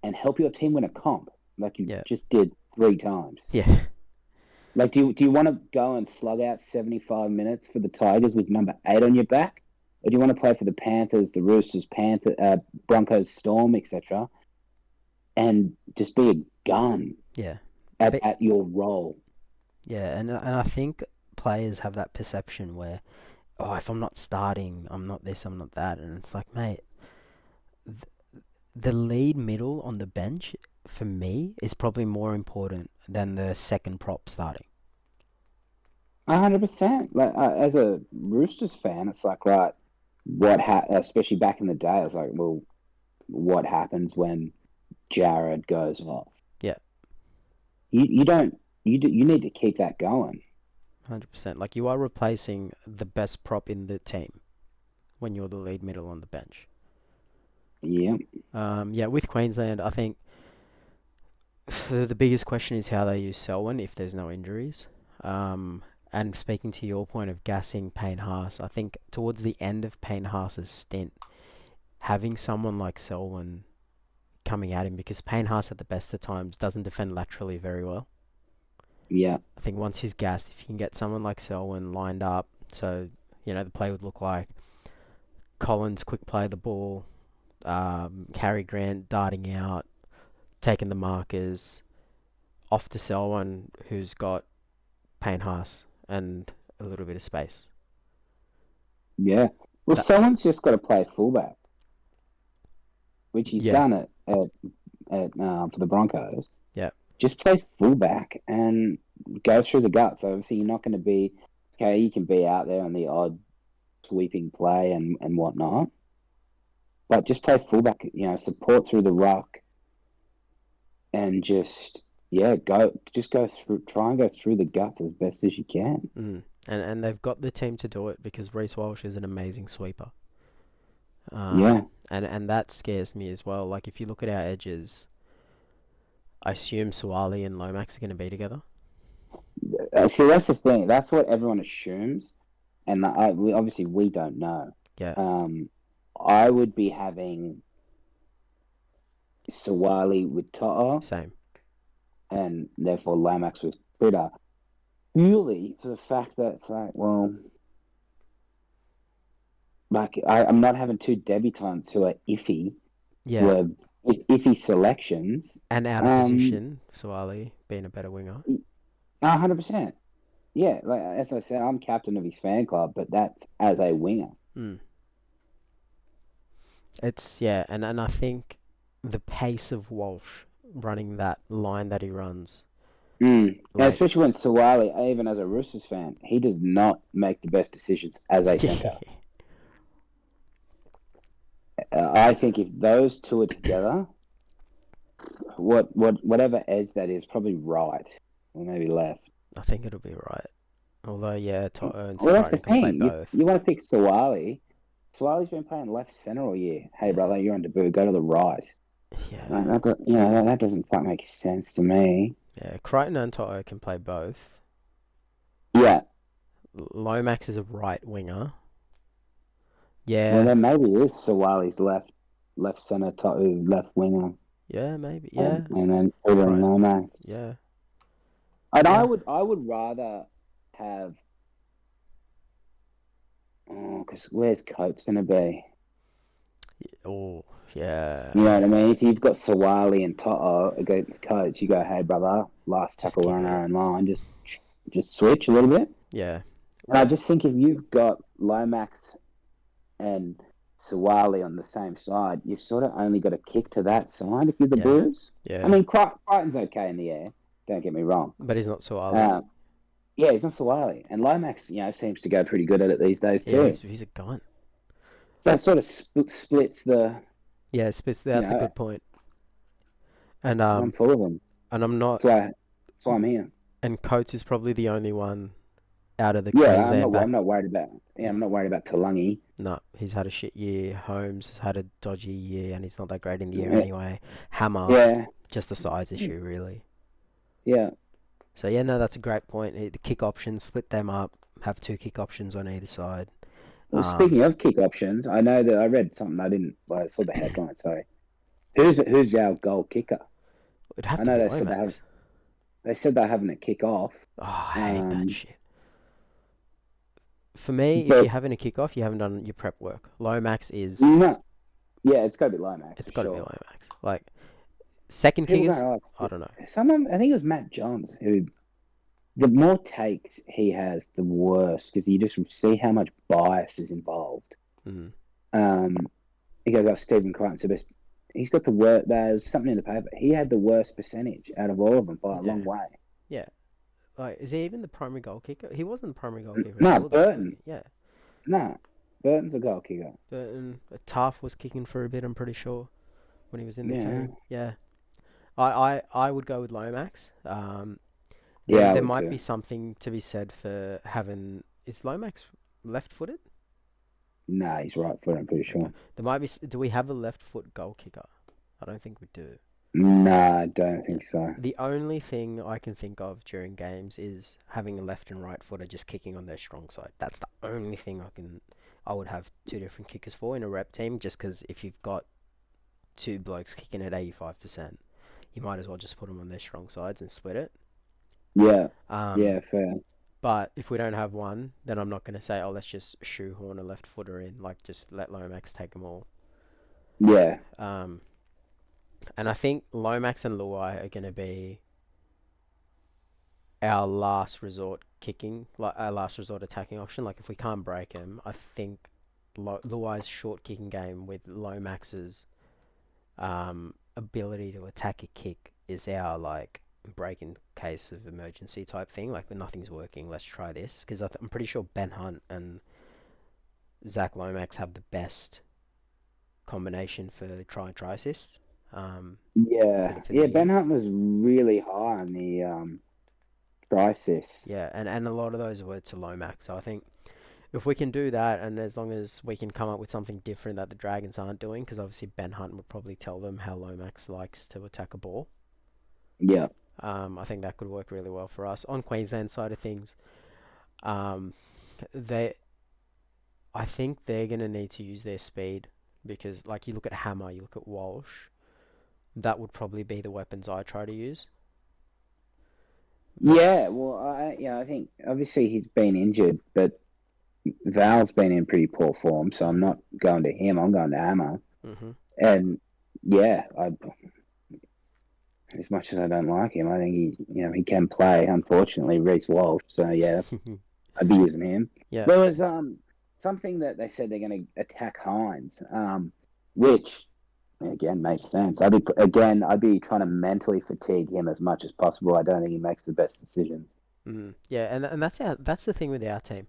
and help your team win a comp like you Yeah, just did 3 times. yeah, Like, do you want to go and slug out 75 minutes for the Tigers with number 8 on your back? Or do you want to play for the Panthers, the Roosters, Broncos, Storm, etc., and just be a gun yeah, at your role? yeah, and I think players have that perception where, oh, if I'm not starting, I'm not this, I'm not that, and it's like, mate, the lead middle on the bench for me is probably more important than the second prop starting. 100%. Like, as a Roosters fan, it's like, right, especially back in the day, I was like, well, what happens when Jared goes off? Yeah, You don't you need to keep that going. 100%. Like, you are replacing the best prop in the team when you're the lead middle on the bench. Yeah. Yeah, with Queensland, I think the biggest question is how they use Selwyn if there's no injuries. And speaking to your point of gassing Payne Haas, I think towards the end of Payne Haas's stint, having someone like Selwyn coming at him, because Payne Haas at the best of times doesn't defend laterally very well. Yeah. I think once he's gassed, if you can get someone like Selwyn lined up, so the play would look like Collins quick play the ball, Harry Grant darting out, taking the markers off to Selwyn, who's got Payne Haas and a little bit of space. Yeah. Well, That, someone's just got to play fullback, which he's yeah, done for the Broncos. yeah, Just play fullback and go through the guts. Obviously, you're not going to be okay. You can be out there on the odd sweeping play and whatnot, but just play fullback. Support through the ruck and just go through. Try and go through the guts as best as you can. And they've got the team to do it because Reece Walsh is an amazing sweeper. Yeah. And that scares me as well. Like, if you look at our edges, I assume Suwali and Lomax are going to be together. See, that's the thing. That's what everyone assumes, and we don't know. Yeah, I would be having Suwali with To'o, same. and therefore Lomax with Critter, purely for the fact that it's like, well, like I'm not having 2 debutants who are iffy, Yeah, who are iffy selections. and out of position, Suwali being a better winger. 100%. Yeah, like as I said, I'm captain of his fan club, but that's as a winger. It's, and I think the pace of Walsh running that line that he runs, like, especially when Suwali, even as a Roosters fan, he does not make the best decisions as a centre. I think if those two are together, whatever edge that is, probably right or maybe left. I think it'll be right. Although, Toto and Well, that's the Safari can play thing. both. You want to pick Suwali. Suwali's been playing left centre all year. Hey, brother, you're on debut. Go to the right. Yeah. That doesn't quite make sense to me. Yeah, Crichton and Toto can play both. Yeah. Lomax is a right winger. Yeah. Well, then maybe it is Suwali's left centre, Totu left winger. Yeah, maybe. Yeah. And then Peter and Lomax. Yeah. And yeah. I would rather have. Oh, because where's Coates going to be? Oh, yeah. You know what I mean? If you've got Suwali and Toto against Coates, you go, hey, brother, last tackle on our own line, just switch a little bit. Yeah. And I just think if you've got Lomax and Suwali on the same side, you've sort of only got to kick to that side if you're the Yeah. Blues. I Yeah. mean, Crichton's okay in the air. Don't get me wrong. But he's not so early. Um, yeah, he's not Suwali, and Lomax, seems to go pretty good at it these days Yeah, too. he's a gun. So that sort of splits the, Yeah, that's a good point. And I'm full of them. and I'm not. That's why I'm here. And Coates is probably the only one out of the Yeah, I'm Queensland not. back. I'm not worried about. Yeah, I'm not worried about Talangi. No, he's had a shit year. Holmes has had a dodgy year, and he's not that great in the air Yeah, anyway. Hammer, yeah, just a size issue, really. yeah. So yeah, no, that's a great point. The kick options, split them up, have 2 kick options on either side. Well, speaking of kick options, I know that I read something. I saw the headline. So who's our goal kicker? It'd have I to know be they said Lomax. they said they're having a kick off. Oh, I hate that shit. For me, if But you're having a kick off, you haven't done your prep work. Lomax is. no, yeah, it's got to be Lomax It's for got to be sure. Lomax. Like second People kickers, go, oh, I don't know. someone. I think it was Matt Johns who. The more takes he has, the worse, because you just see how much bias is involved. Mm. He goes, Stephen Crichton's the best. He's got the worst. There's something in the paper. He had the worst percentage out of all of them by a long way. Yeah. Like, is he even the primary goal kicker? He wasn't the primary goal kicker. No, Burton. Yeah. No, Burton's a goal kicker. Burton. Taff was kicking for a bit, I'm pretty sure, when he was in the Yeah. team. Yeah. I would go with Lomax. Yeah, I There would might too. be something to be said for having. Is Lomax left-footed? Nah, he's right foot, I'm pretty sure. There might be. Do we have a left-foot goal kicker? I don't think we do. Nah, I don't Yeah. think so. The only thing I can think of during games is having a left and right footer just kicking on their strong side. That's the only thing I would have 2 different kickers for in a rep team, just because if you've got 2 blokes kicking at 85%, you might as well just put them on their strong sides and split it. Yeah, Um, fair. but if we don't have one, then I'm not going to say, oh, let's just shoehorn a left footer in. Like, just let Lomax take them all. Yeah, And I think Lomax and Luai are going to be our last resort kicking, like our last resort attacking option. Like if we can't break him, I think Luai's short kicking game with Lomax's ability to attack a kick is our like break in case of emergency type thing. Like when nothing's working, let's try this. Because I'm pretty sure Ben Hunt and Zach Lomax have the best combination for try assist. yeah. For the year. Ben Hunt was really high on the try assists. Yeah, and a lot of those were to Lomax. So I think if we can do that, and as long as we can come up with something different that the Dragons aren't doing, because obviously Ben Hunt would probably tell them how Lomax likes to attack a ball. Yeah. I think that could work really well for us. On Queensland side of things, they, I think they're going to need to use their speed, because like you look at Hammer, you look at Walsh, that would probably be the weapons I try to use. Yeah, well, I think obviously he's been injured, but Val's been in pretty poor form, so I'm not going to him. I'm going to Hammer. Mm-hmm. And yeah, as much as I don't like him, I think he can play. Unfortunately, Reece Walsh. So yeah, I'd be using him. Yeah. There was something that they said they're going to attack Hines, which again makes sense. I'd be trying to mentally fatigue him as much as possible. I don't think he makes the best decisions. Yeah, and that's the thing with our team.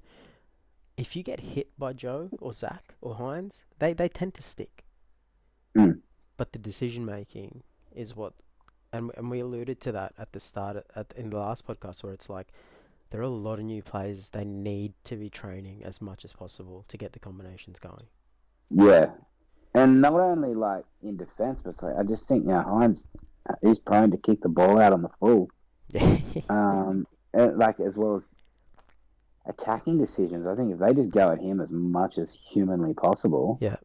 If you get hit by Joe or Zach or Hines, they tend to stick. Mm. But the decision making is what, and we alluded to that at the start in the last podcast, where it's like there are a lot of new players. They need to be training as much as possible to get the combinations going. Yeah, and not only like in defense, but I just think Hines is prone to kick the ball out on the full. Like as well as attacking decisions. I think if they just go at him as much as humanly possible, Yeah.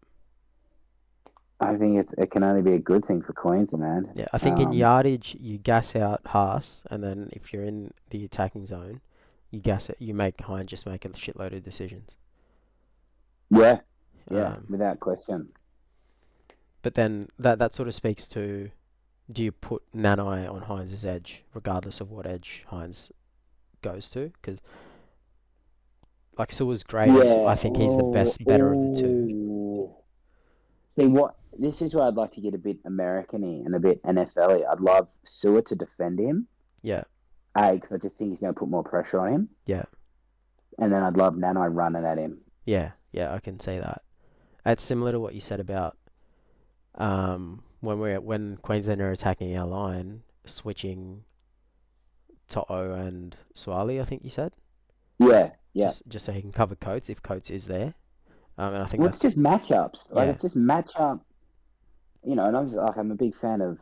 I think it can only be a good thing for Queensland. Yeah, I think in yardage you gas out Haas, and then if you're in the attacking zone, you gas it. You make Hines just make a shitload of decisions. Yeah, without question. But then that sort of speaks to, do you put Nanai on Hines' edge, regardless of what edge Hines goes to? Because Like Sua's great, and I Yeah. think he's the better of the two. See what? This is where I'd like to get a bit American-y and a bit NFL-y. I'd love Sewer to defend him. Yeah, A, because I just think he's going to put more pressure on him. yeah, And then I'd love Nano running at him. yeah, yeah. I can say that. It's similar to what you said about when Queensland are attacking our line, switching To'o and Swali. I think you said Yeah, yeah. just so he can cover Coates if Coates is there. And I think Well, it's that's just matchups. Like yeah, it's just matchup. And I'm a big fan of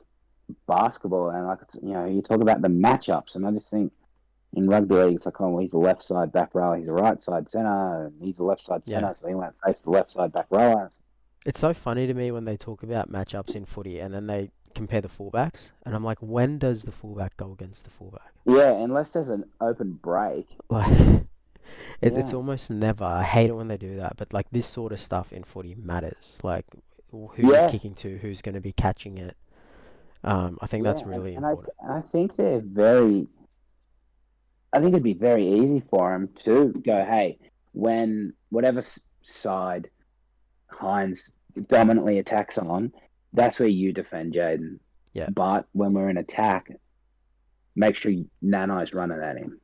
basketball, and you talk about the matchups, and I just think in rugby league, it's like, oh, well, he's a left side back rower, he's a right side centre, and he's a left side yeah. centre, so he won't face the left side back rower. It's so funny to me when they talk about matchups in footy and then they compare the fullbacks, and I'm like, when does the fullback go against the fullback? Yeah, unless there's an open break. Like, it's Yeah, almost never. I hate it when they do that, but like this sort of stuff in footy matters. Like, who you're yeah, kicking to, who's going to be catching it. I think that's yeah, really and I important. I think they're very. I think it'd be very easy for him to go, hey, when whatever side Hines dominantly attacks on, that's where you defend Jaden. Yeah, But when we're in attack, make sure Nano's running at him.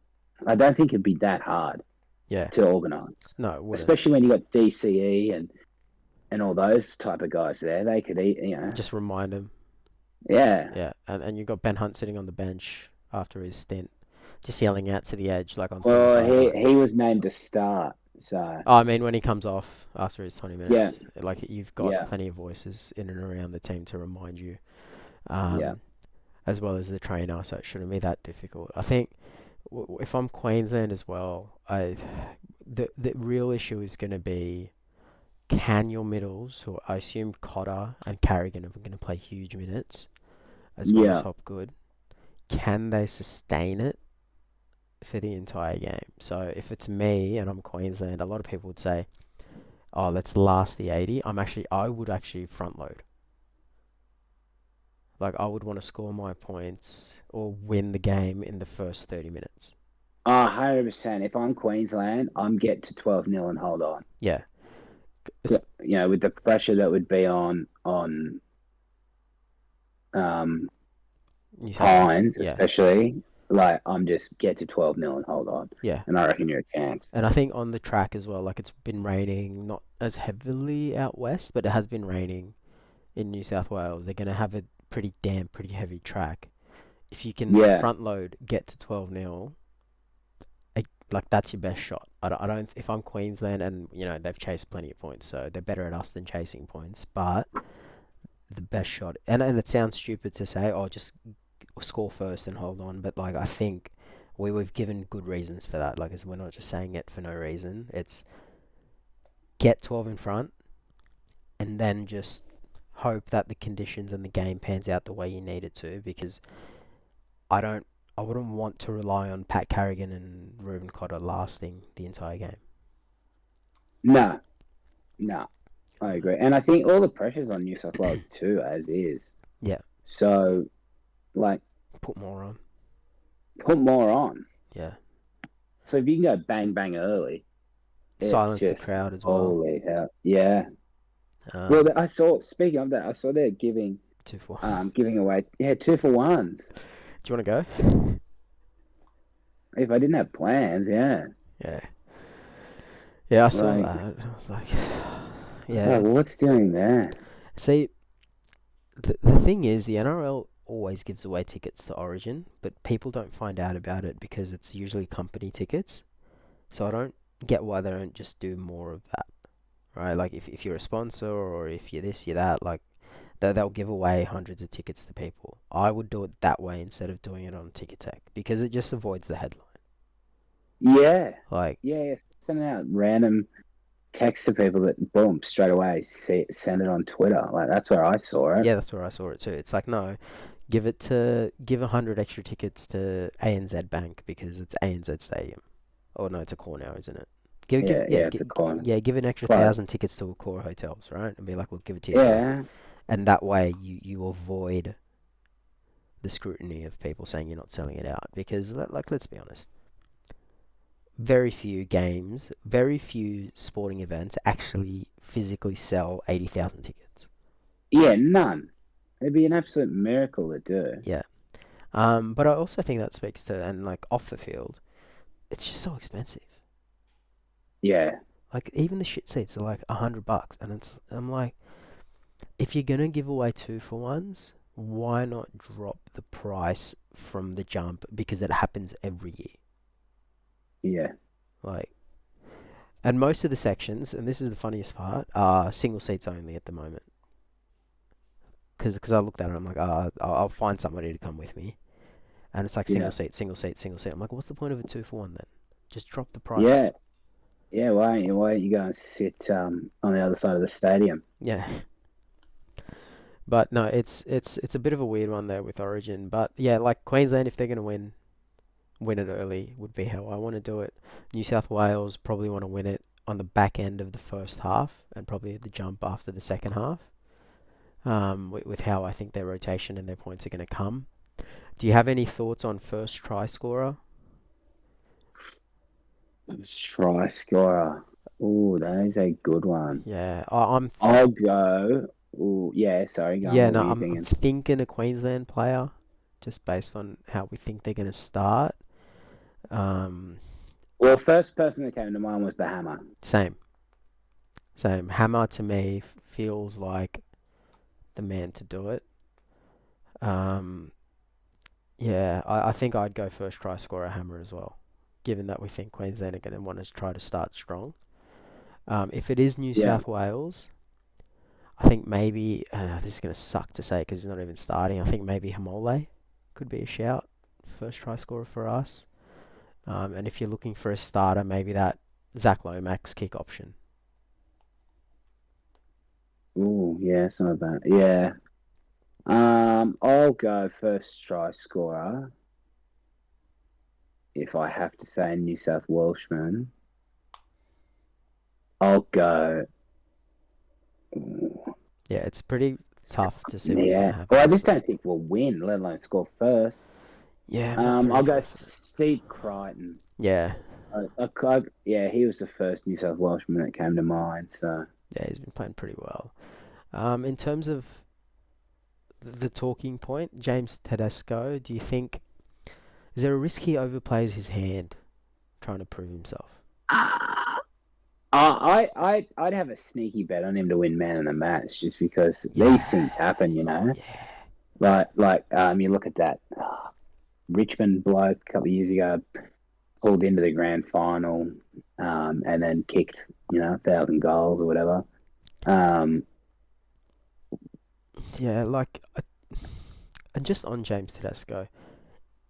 I don't think it'd be that hard yeah. to organise, No, it wouldn't. especially when you got DCE and all those type of guys there. They could eat. Just remind him. Yeah. Yeah, and you got Ben Hunt sitting on the bench after his stint, just yelling out to the edge like on full Well, sideline. he was named to start, so Oh, I mean, when he comes off after his 20 yeah, minutes, like you've got yeah, plenty of voices in and around the team to remind you, yeah. um, as well as the trainer, so it shouldn't be that difficult. I think if I'm Queensland as well, the real issue is going to be can your middles, who I assume Cotter and Carrigan are going to play huge minutes, as well as Yeah. Hopgood, can they sustain it for the entire game? So if it's me and I'm Queensland, a lot of people would say, "Oh, let's last the 80." I would actually front load. Like I would want to score my points or win the game in the first 30 minutes. 100%. If I'm Queensland, I'm get to 12-0 and hold on. Yeah, it's With the pressure that would be on um, New South Wales. Hines, Yeah, especially, like I'm just get to 12-0 and hold on, yeah. and I reckon you're a chance. And I think on the track as well, like it's been raining, not as heavily out west, but it has been raining in New South Wales. They're going to have a pretty damp, pretty heavy track. If you can Yeah, front load, get to 12-0, like that's your best shot. I don't. If I'm Queensland, and they've chased plenty of points, so they're better at us than chasing points. But the best shot, and it sounds stupid to say, oh, just score first and hold on. But like I think we've given good reasons for that. Like, we're not just saying it for no reason. It's get 12 in front, and then just hope that the conditions and the game pans out the way you need it to. Because I don't. I wouldn't want to rely on Pat Carrigan and Ruben Cotter lasting the entire game. no, no, I agree, and I think all the pressure's on New South Wales too, as is. Yeah, So, like, put more on. put more on. Yeah, So if you can go bang bang early, it's silence the just crowd as well. holy hell, yeah. Well, Um, I saw. Speaking of that, I saw they're giving 2 for 1s. giving away 2-for-1s. Do you want to go? If I didn't have plans, yeah. Yeah, yeah, I saw Like, that. I was like, yeah, so it's what's doing there? see. The thing is, the NRL always gives away tickets to Origin, but people don't find out about it because it's usually company tickets. So I don't get why they don't just do more of that, right? Like if you're a sponsor or if you're this, you're that, like they'll give away hundreds of tickets to people. I would do it that way instead of doing it on Ticket Tech because it just avoids the headline. Yeah, Like, yeah. Sending out random texts to people that boom straight away send it on Twitter. Like that's where I saw it. yeah, that's where I saw it too. It's like, no, give 100 extra tickets to ANZ Bank because it's ANZ Stadium. Oh no, it's a core now, isn't it? Yeah, yeah. It's a con. Yeah, give an extra Close. 1,000 tickets to Core hotels, right? And be like, look, give it to your staff, Yeah, and that way you avoid the scrutiny of people saying you're not selling it out. Because like, let's be honest, very few games, very few sporting events actually physically sell 80,000 tickets. Yeah, none. It'd be an absolute miracle to do. Yeah. But I also think that speaks to, and like off the field, it's just so expensive. Yeah, Like even the shit seats are like $100, and I'm like, if you're gonna give away 2-for-1s, why not drop the price from the jump because it happens every year? yeah, Like, and most of the sections, and this is the funniest part, are single seats only at the moment. Because I looked at it, I'm like, I'll find somebody to come with me, and it's like single yeah, seat, single seat, single seat. I'm like, what's the point of a 2-for-1 then? Just drop the yeah, price. yeah. Why don't you go and sit on the other side of the stadium? Yeah. But no, it's a bit of a weird one there with Origin. But yeah, like Queensland, if they're gonna win it early would be how I want to do it. New South Wales probably want to win it on the back end of the first half and probably the jump after the second half. With how I think their rotation and their points are going to come. Do you have any thoughts on first try scorer? Let's try scorer. Oh, that is a good one. Yeah, I'm. I'll go. Oh, yeah. Sorry, go on. Yeah, What no, were you I'm thinking? thinking a Queensland player, just based on how we think they're going to start. Um, Well, first person that came to mind was the Hammer. same, same. Hammer to me feels like the man to do it. Um, yeah, I think I'd go first try scorer Hammer as well, given that we think Queensland are going to want to try to start strong. If it is New Yeah. South Wales, I think maybe this is going to suck to say because he's not even starting. I think maybe Hamole could be a shout, first try scorer for us. And if you're looking for a starter, maybe that Zach Lomax kick option. Oh, yeah. It's not bad. Yeah. I'll go first try scorer if I have to say New South Welshman. I'll go. Yeah, it's pretty tough to see what's going to Yeah. happen Well, I with just it. don't think we'll win, let alone score first. Yeah, I'm not very I'll go confident. Steve Crichton. Yeah, Yeah, he was the first New South Welshman that came to mind. So yeah, he's been playing pretty well. In terms of the talking point, James Tedesco, do you think is there a risk he overplays his hand trying to prove himself? ah, I'd have a sneaky bet on him to win man of the match just because these Yeah, things happen, you know. yeah, You look at that Richmond bloke a couple of years ago pulled into the grand final, and then kicked 1,000 goals or whatever. Um, yeah. And just on James Tedesco,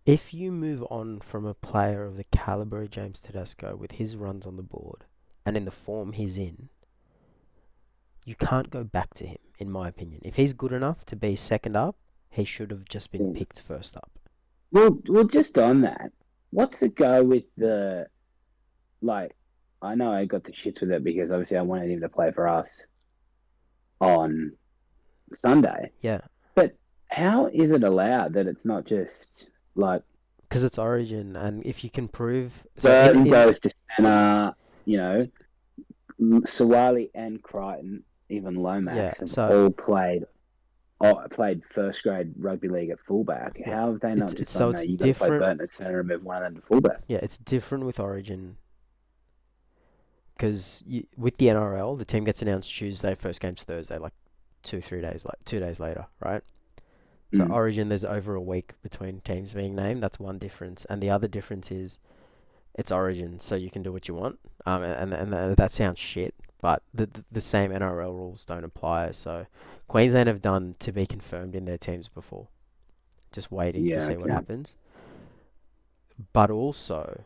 if you move on from a player of the caliber of James Tedesco with his runs on the board and in the form he's in, you can't go back to him, in my opinion. If he's good enough to be second up, he should have just been picked first up. well, just on that, what's the go with the like? I know I got the shits with it because obviously I wanted him to play for us on Sunday. Yeah, But how is it allowed that it's not just like because it's Origin, and if you can prove so Burton goes to centre, Sawali and Crichton, even yeah, Lomax have so all played first grade rugby league at fullback. yeah, How have they not it's just so gone, no, it's you got to play different. Burton at centre and move one of them to fullback? Yeah, it's different with Origin because with the NRL, the team gets announced Tuesday, first game's Thursday, like 2 3 days like 2 days later, right? So Mm. Origin, there's over a week between teams being named. That's one difference, and the other difference is it's Origin, so you can do what you want. And that sounds shit, but the same NRL rules don't apply. So Queensland have done to be confirmed in their teams before, just waiting to Yeah, see what okay. happens. But also,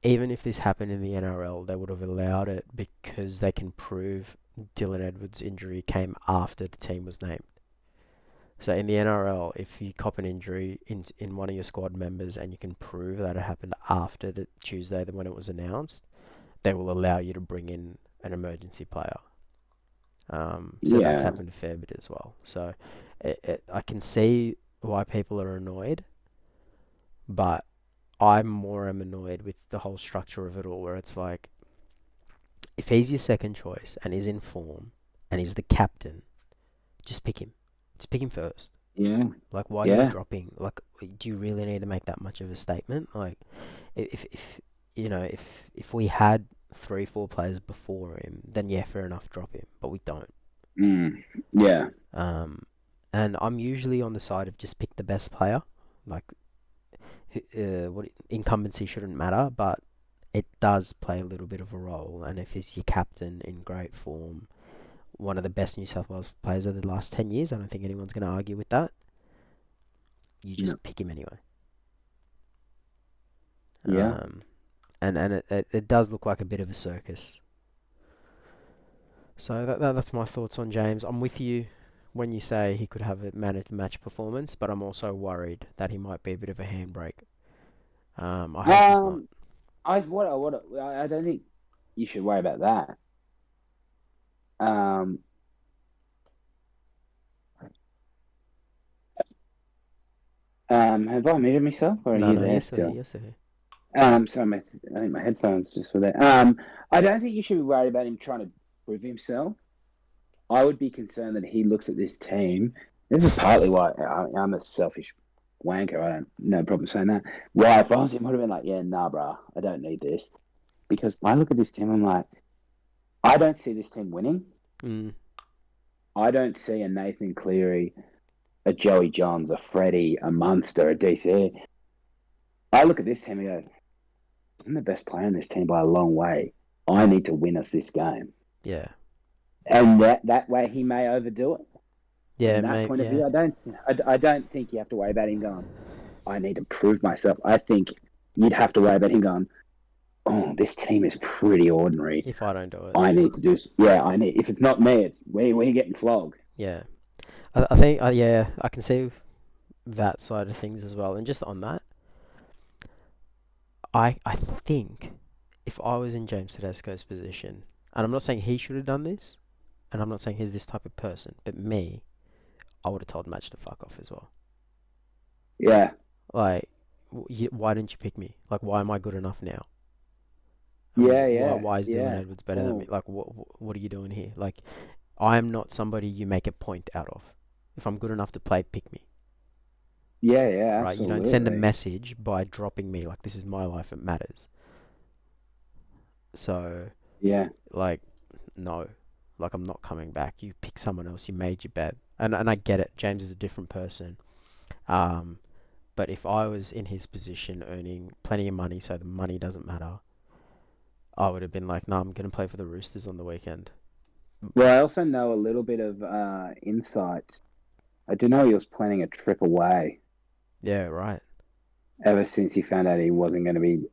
even if this happened in the NRL, they would have allowed it because they can prove Dylan Edwards' injury came after the team was named. So in the NRL, if you cop an injury in one of your squad members and you can prove that it happened after the Tuesday when it was announced, they will allow you to bring in an emergency player. So that's Yeah, happened a fair bit as well. So I can see why people are annoyed, but I'm more am annoyed with the whole structure of it all, where it's like, if he's your second choice and is in form and he's the captain, just pick him. Just pick him first. Yeah, Like, why are you yeah. dropping? Like, do you really need to make that much of a statement? Like, if you know, if we had 3, 4 players before him, then yeah, fair enough, drop him. But we don't. Mm, yeah, Um, and I'm usually on the side of just pick the best player. Like, what incumbency shouldn't matter, but it does play a little bit of a role. And if he's your captain in great form, one of the best New South Wales players of the last 10 years, I don't think anyone's going to argue with that. You no, just pick him anyway. yeah. Um, and it does look like a bit of a circus. So that's my thoughts on James. I'm with you when you say he could have a man of the match performance, but I'm also worried that he might be a bit of a handbrake. I hope he's not. Um, I don't think you should worry about that. Um, have I muted myself or are No, you no, there you're still here. still? You're still here. So I think my headphones just were there. I don't think you should be worried about him trying to prove himself. I would be concerned that he looks at this team. This is partly why I'm a selfish wanker. I don't no problem saying that. Why, if I was him, I would have been like, yeah, nah, bruh, I don't need this. Because I look at this team, I'm like, I don't see this team winning. Mm, I don't see a Nathan Cleary, a Joey Johns, a Freddie, a Munster, a DC. I look at this team and go, I'm the best player in this team by a long way. I need to win us this game. yeah. And that way he may overdo it. Yeah, From that mate. point of Yeah. view, I don't think you have to worry about him going, I need to prove myself. I think you'd have to worry about him going, oh, this team is pretty ordinary. If I don't do it, I need to do, yeah, I need, if it's not me, it's we're getting flogged. yeah. I think, yeah, I can see that side of things as well. And just on that, I think if I was in James Tedesco's position, and I'm not saying he should have done this, and I'm not saying he's this type of person, but me, I would have told Match to fuck off as well. Yeah, Like, why didn't you pick me? Like, why am I good enough now? yeah, Why is Dylan yeah. Edwards better than me? Oh, Like, what are you doing here? Like, I am not somebody you make a point out of. If I'm good enough to play, pick me. yeah, yeah, Right? You don't send a absolutely. message by dropping me. Like, this is my life. It matters. So, Yeah, like, no. Like, I'm not coming back. You pick someone else. You made your bet. And I get it. James is a different person. Um, but if I was in his position earning plenty of money so the money doesn't matter, I would have been like, no, I'm going to play for the Roosters on the weekend. well, I also know a little bit of insight. I do know he was planning a trip away Yeah, right. ever since he found out he wasn't going to be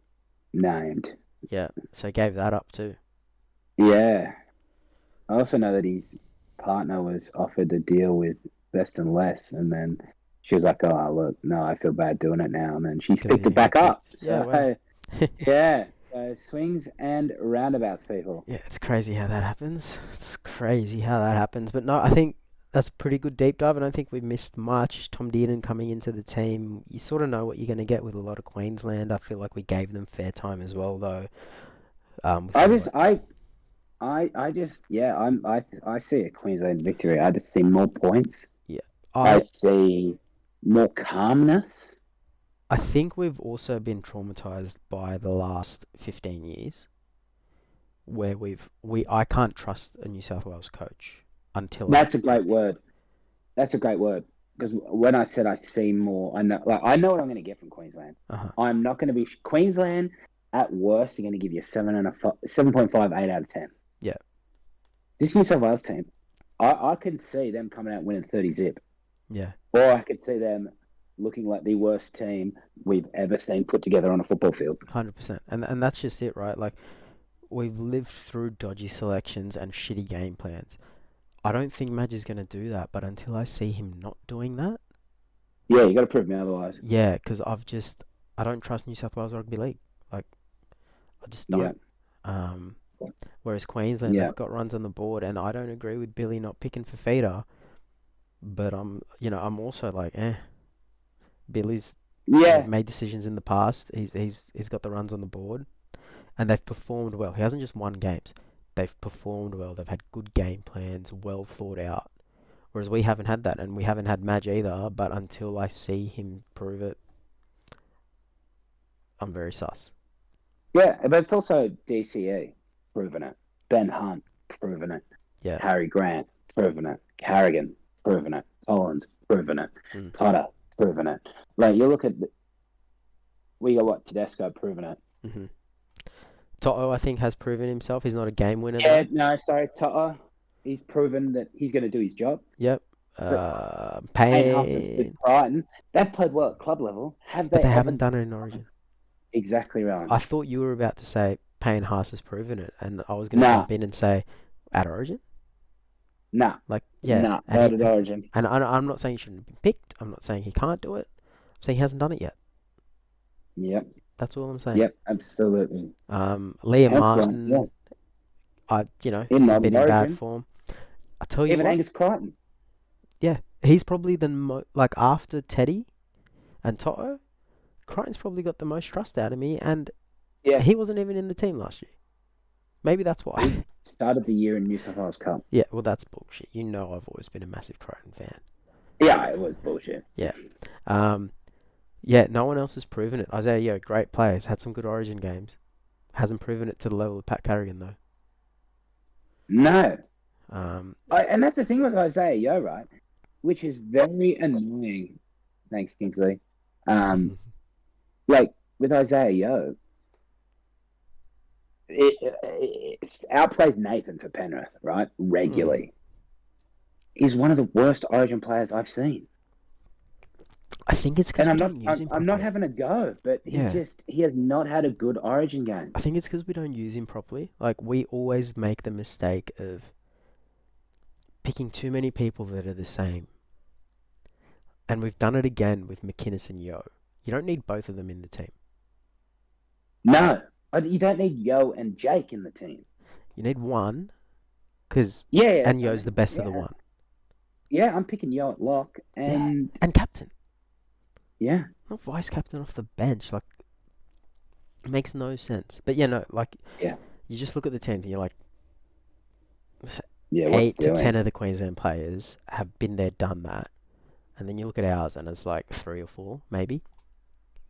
named. Yeah. So he gave that up too. Yeah. I also know that his partner was offered a deal with Best and Less, and then she was like, "Oh, look, no, I feel bad doing it now." And then she's Because picked it he got back up. picked. Yeah, wow. So yeah, so swings and roundabouts, people. Yeah, it's crazy how that happens. It's crazy how that happens. But no, I think that's a pretty good deep dive. I don't think we missed much. Tom Dearden coming into the team, you sort of know what you're going to get with a lot of Queensland. I feel like we gave them fair time as well, though. With I just, what? I just, yeah, I see a Queensland victory. I just see more points. Yeah, I I see more calmness. I think we've also been traumatized by the last 15 years, where we I can't trust a New South Wales coach until I. That's a great word. That's a great word because when I said I see more, I know what I'm going to get from Queensland. Uh-huh. I'm not going to be Queensland at worst. Are going to give you 7.5, 8 out of 10. Yeah, This New South Wales team, I could see them coming out winning 30 zip, yeah, or I could see them looking like the worst team we've ever seen put together on a football field. 100%. And that's just it, right? Like, we've lived through dodgy selections and shitty game plans. I don't think Madge is going to do that, but until I see him not doing that, Yeah, you got to prove me otherwise. yeah, because I don't trust New South Wales Rugby League. Like, I just Yeah, don't. Um, whereas Queensland, yeah, they've got runs on the board, and I don't agree with Billy not picking Fafita, but I'm also like, Billy's Yeah, made decisions in the past. He's got the runs on the board, and they've performed well. He hasn't just won games. They've performed well. They've had good game plans, well thought out. Whereas we haven't had that, and we haven't had Madge either. But until I see him prove it, I'm very sus. yeah, but it's also DCE proven it. Ben Hunt proven it. Yeah. Harry Grant proven it. Carrigan proven it. Collins proven it. Mm. Cotter proven it. Like you look at, we got what Tedesco proven it. Mm-hmm. Toto, I think, has proven himself. He's not a game winner. Yeah, though. no, sorry, Toto. He's proven that he's going to do his job. Yep. Payne Haas's with Payne. Brighton. They've played well at club level. Have But they they ever haven't done it in Origin. Exactly right. I thought you were about to say Payne Haas has proven it, and I was going to Nah. jump in and say at Origin. Nah. Like, yeah. Nah, not at Origin. And I'm not saying he shouldn't have been picked. I'm not saying he can't do it. I'm saying he hasn't done it yet. Yep. That's all I'm saying. Yep, absolutely. Liam That's Martin, right, he's In a bit in Origin. bad form. I tell you Even what, Angus Crichton. yeah, he's probably like after Teddy and Toto, Crichton's probably got the most trust out of me, and Yeah. he wasn't even in the team last year. Maybe that's why. Started the year in New South Wales Cup. Yeah, well, that's bullshit. You know I've always been a massive Crichton fan. Yeah, it was bullshit. Yeah, no one else has proven it. Isaiah Yeo, great players, had some good Origin games. Hasn't proven it to the level of Pat Carrigan, though. No. Um, And that's the thing with Isaiah Yeo, right? Which is very annoying. Thanks, Kingsley. Like, with Isaiah Yeo, it outplays Nathan for Penrith, right? Regularly. He's one of the worst Origin players I've seen. I think it's because we don't use him properly. I'm not having a go, but he has not had a good Origin game. I think it's because we don't use him properly. Like, we always make the mistake of picking too many people that are the same. And we've done it again with McInnes and Yeo. You don't need both of them in the team. No, you don't need Yeo and Jake in the team. You need one, because and Yeo's the best of the one. Yeah, I'm picking Yeo at lock and captain. Yeah, not vice captain off the bench. Like, it makes no sense. But you just look at the teams and you're like, 8 to 10 of the Queensland players have been there, done that. And then you look at ours and it's like 3 or 4, maybe.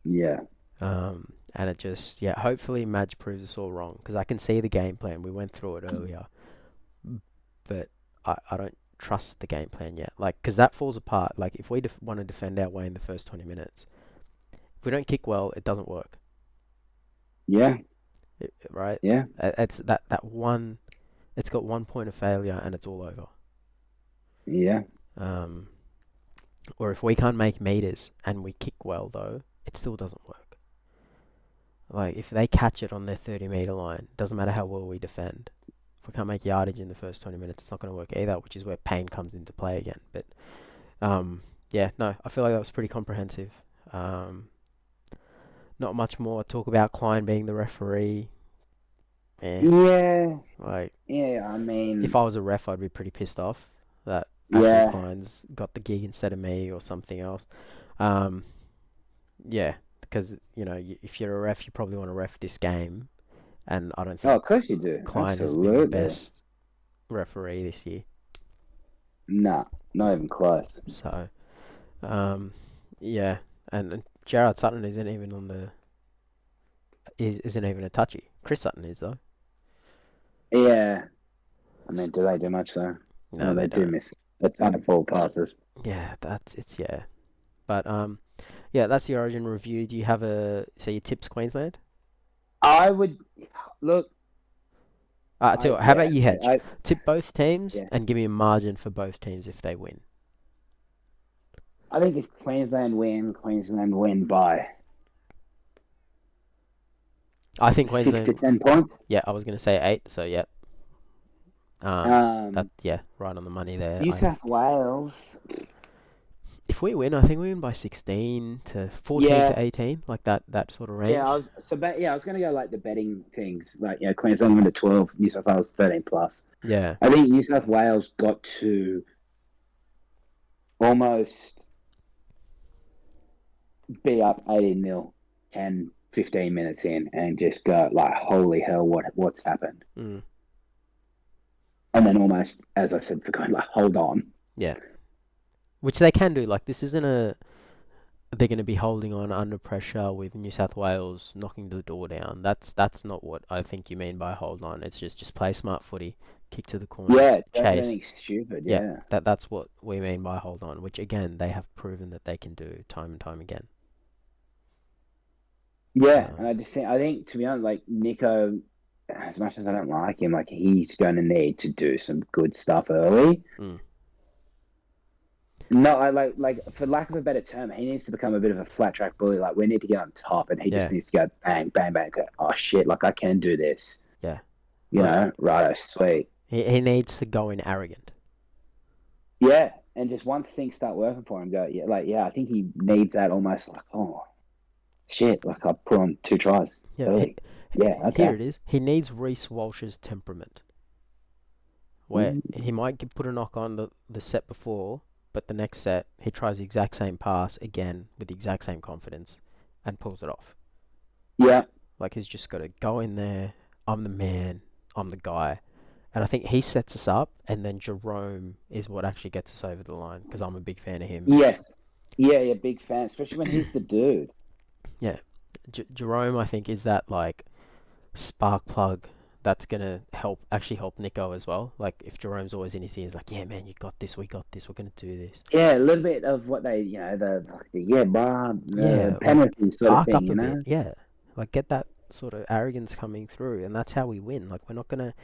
Yeah. And it just, hopefully Madge proves us all wrong. Because I can see the game plan. We went through it earlier. But I don't trust the game plan yet. Like, because that falls apart. Like, if we want to defend our way in the first 20 minutes, if we don't kick well, it doesn't work. Yeah. Right? Yeah. It's that one, it's got 1 point of failure and it's all over. Yeah. Or if we can't make meters and we kick well, though, it still doesn't work. Like, if they catch it on their 30-meter line, doesn't matter how well we defend. If we can't make yardage in the first 20 minutes, it's not going to work either, which is where Payne comes into play again. But, I feel like that was pretty comprehensive. Not much more. Talk about Klein being the referee. Yeah. Like, I mean, if I was a ref, I'd be pretty pissed off that Ashley Klein's got the gig instead of me or something else. Because, if you're a ref, you probably want to ref this game. And I don't think of course you do. Klein has been the best referee this year. Nah, not even close. So, and Gerard Sutton isn't even isn't even a touchy. Chris Sutton is, though. Yeah. I mean, do they do much, though? No, they do miss a ton of ball passes. Yeah, But, that's the Origin review. Do you have your tips Queensland? I would look. How about you hedge? Tip both teams and give me a margin for both teams if they win. I think if Queensland win by. I think Queensland 6 to 10 points. Yeah, I was going to say 8. So right on the money there. New South Wales. If we win, I think we win by 16 to 14 to 18, like that sort of range. Yeah, I was going to go like the betting things, like Queensland win to 12, New South Wales 13 plus. Yeah, I think New South Wales got to almost be up 18-0, 10, 15 minutes in, and just go like, holy hell, what's happened? Mm. And then almost, as I said, for going like, hold on. Yeah. Which they can do. Like, this isn't a they're going to be holding on under pressure with New South Wales knocking the door down. That's not what I think you mean by hold on. It's just play smart footy, kick to the corners, Yeah, don't do chase. anything stupid. Yeah, Yeah. that's what we mean by hold on, which again they have proven that they can do time and time again. Yeah, and Um, I think to be honest, like Nico, as much as I don't like him, like he's going to need to do some good stuff early. mm, No, I like for lack of a better term, he needs to become a bit of a flat track bully. Like we need to get on top, and he just yeah, needs to go bang, bang, bang. Go, oh shit! Like I can do this. yeah. You Like know, right? Sweet. he needs to go in arrogant. Yeah, and just once things start working for him, go yeah, like yeah. I think he needs that almost like oh shit! Like I put on 2 tries Yeah, early. Yeah, here okay. it is. He needs Reece Walsh's temperament, where Mm, he might put a knock on the set before, but the next set he tries the exact same pass again with the exact same confidence and pulls it off. yeah, Like he's just got to go in there. I'm the man. I'm the guy. And I think he sets us up, and then Jerome is what actually gets us over the line because I'm a big fan of him. yes, yeah, yeah. Big fan, especially when he's the dude. Yeah, Jerome I think is that like spark plug that's gonna help Nico as well. Like if Jerome's always in his ears, like yeah man, you got this, we got this, we're gonna do this. Yeah, a little bit of what they, the yeah, bar, the Yeah, like penalty sort of arc thing, up you a bit. know. Yeah, like get that sort of arrogance coming through, and that's how we win. Like we're not gonna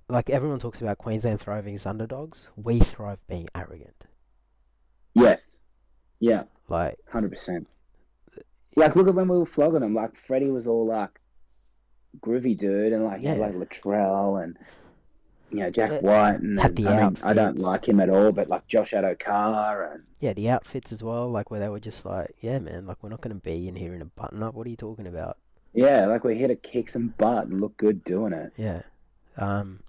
like everyone talks about Queensland thriving as underdogs. We thrive being arrogant. Yes, yeah, Like 100%. Like, look at when we were flogging them. Like, Freddie was all like groovy dude, and like you had yeah, like Latrell and Jack White, and had then the I mean I don't outfits. like him at all, but like Josh Adokar and Yeah, the outfits as well, like where they were just like, yeah, man, like we're not gonna be in here in a button up. What are you talking about? yeah, like we're here to kick some butt and look good doing it. Yeah. Um.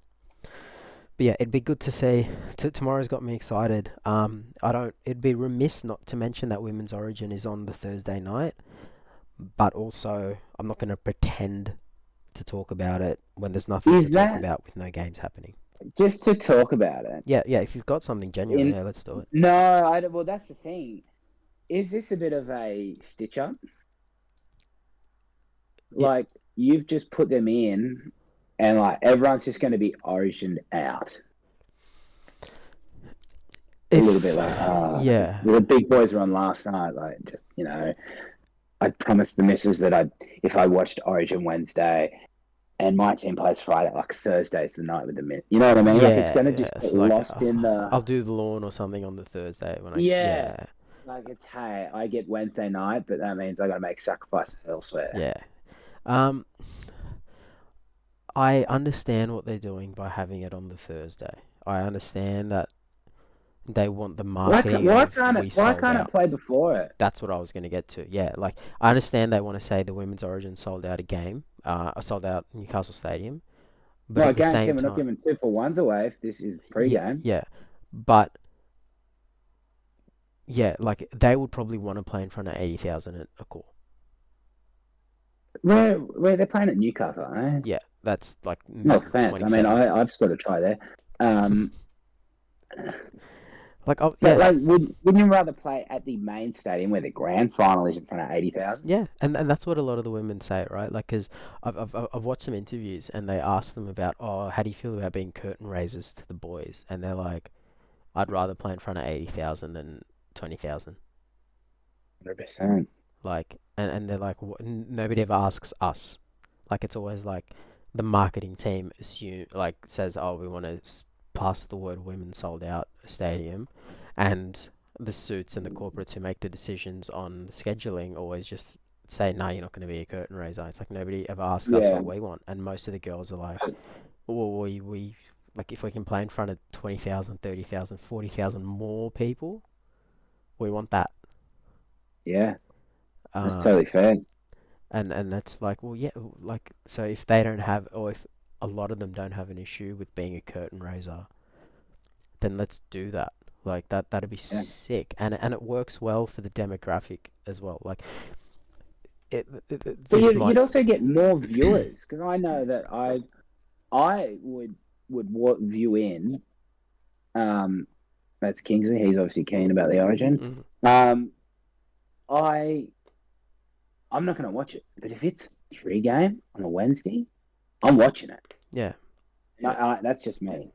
But yeah, it'd be good to see. Tomorrow's got me excited. I don't. It'd be remiss not to mention that Women's Origin is on the Thursday night, but also I'm not gonna pretend to talk about it when there's nothing to Is talk that about with no games happening. just to talk about it? Yeah, yeah. If you've got something genuine, In yeah, let's do it. No, I don't, well that's the thing. Is this a bit of a stitch up? Yeah. Like you've just put them in, and like everyone's just going to be origined out. A little If bit like, yeah, the big boys were on last night. Like, just I promised the missus that if I watched Origin Wednesday and my team plays Friday, like Thursday's the night with the mid. You know what I mean? Like, it's yeah, going to yeah. just get It's like lost in I'll the do the lawn or something on the Thursday when I yeah. yeah. Like it's hey, I get Wednesday night, but that means I got to make sacrifices elsewhere. Yeah. Um, I understand what they're doing by having it on the Thursday. I understand that they want the marketing of we Why sold can't it out. play before it? That's what I was going to get to. Yeah, like I understand they want to say the Women's Origin sold out a game, sold out Newcastle Stadium, but Well, I at the guarantee same we're not time, giving 2 for 1s away if this is yeah, pre-game. yeah, but yeah, like they would probably want to play in front of 80,000 at a core. Where they're playing at Newcastle, eh? Yeah, that's like No offense. I mean, 27. I've sort of tried there. Um, Like, oh but yeah, like, wouldn't you rather play at the main stadium where the grand final is in front of 80,000? yeah, and that's what a lot of the women say, right? Like, because I've watched some interviews and they ask them about, oh, how do you feel about being curtain raisers to the boys? And they're like, I'd rather play in front of 80,000 than 20,000. 100%. Like, and they're like, nobody ever asks us. Like, it's always like the marketing team says, oh, we want to pass the word women sold out a stadium, and the suits and the corporates who make the decisions on scheduling always just say, no, you're not going to be a curtain raiser. It's like nobody ever asks us Yeah. what we want, and most of the girls are like, So, well, we like if we can play in front of 20,000, 30,000, 40,000 more people, we want that. yeah, that's Um, totally fair. and that's like, well, yeah, like so if they don't have, or if a lot of them don't have an issue with being a curtain raiser, then let's do that. Like that'd be Yeah. sick, and it works well for the demographic as well. Like But this you'd might. also get more viewers because I know that I would view in. Um, that's Kingsley. He's obviously keen about the Origin. Mm, Um, I I'm not going to watch it, but if it's free game on a Wednesday, I'm watching it. yeah, And yeah. that's just me.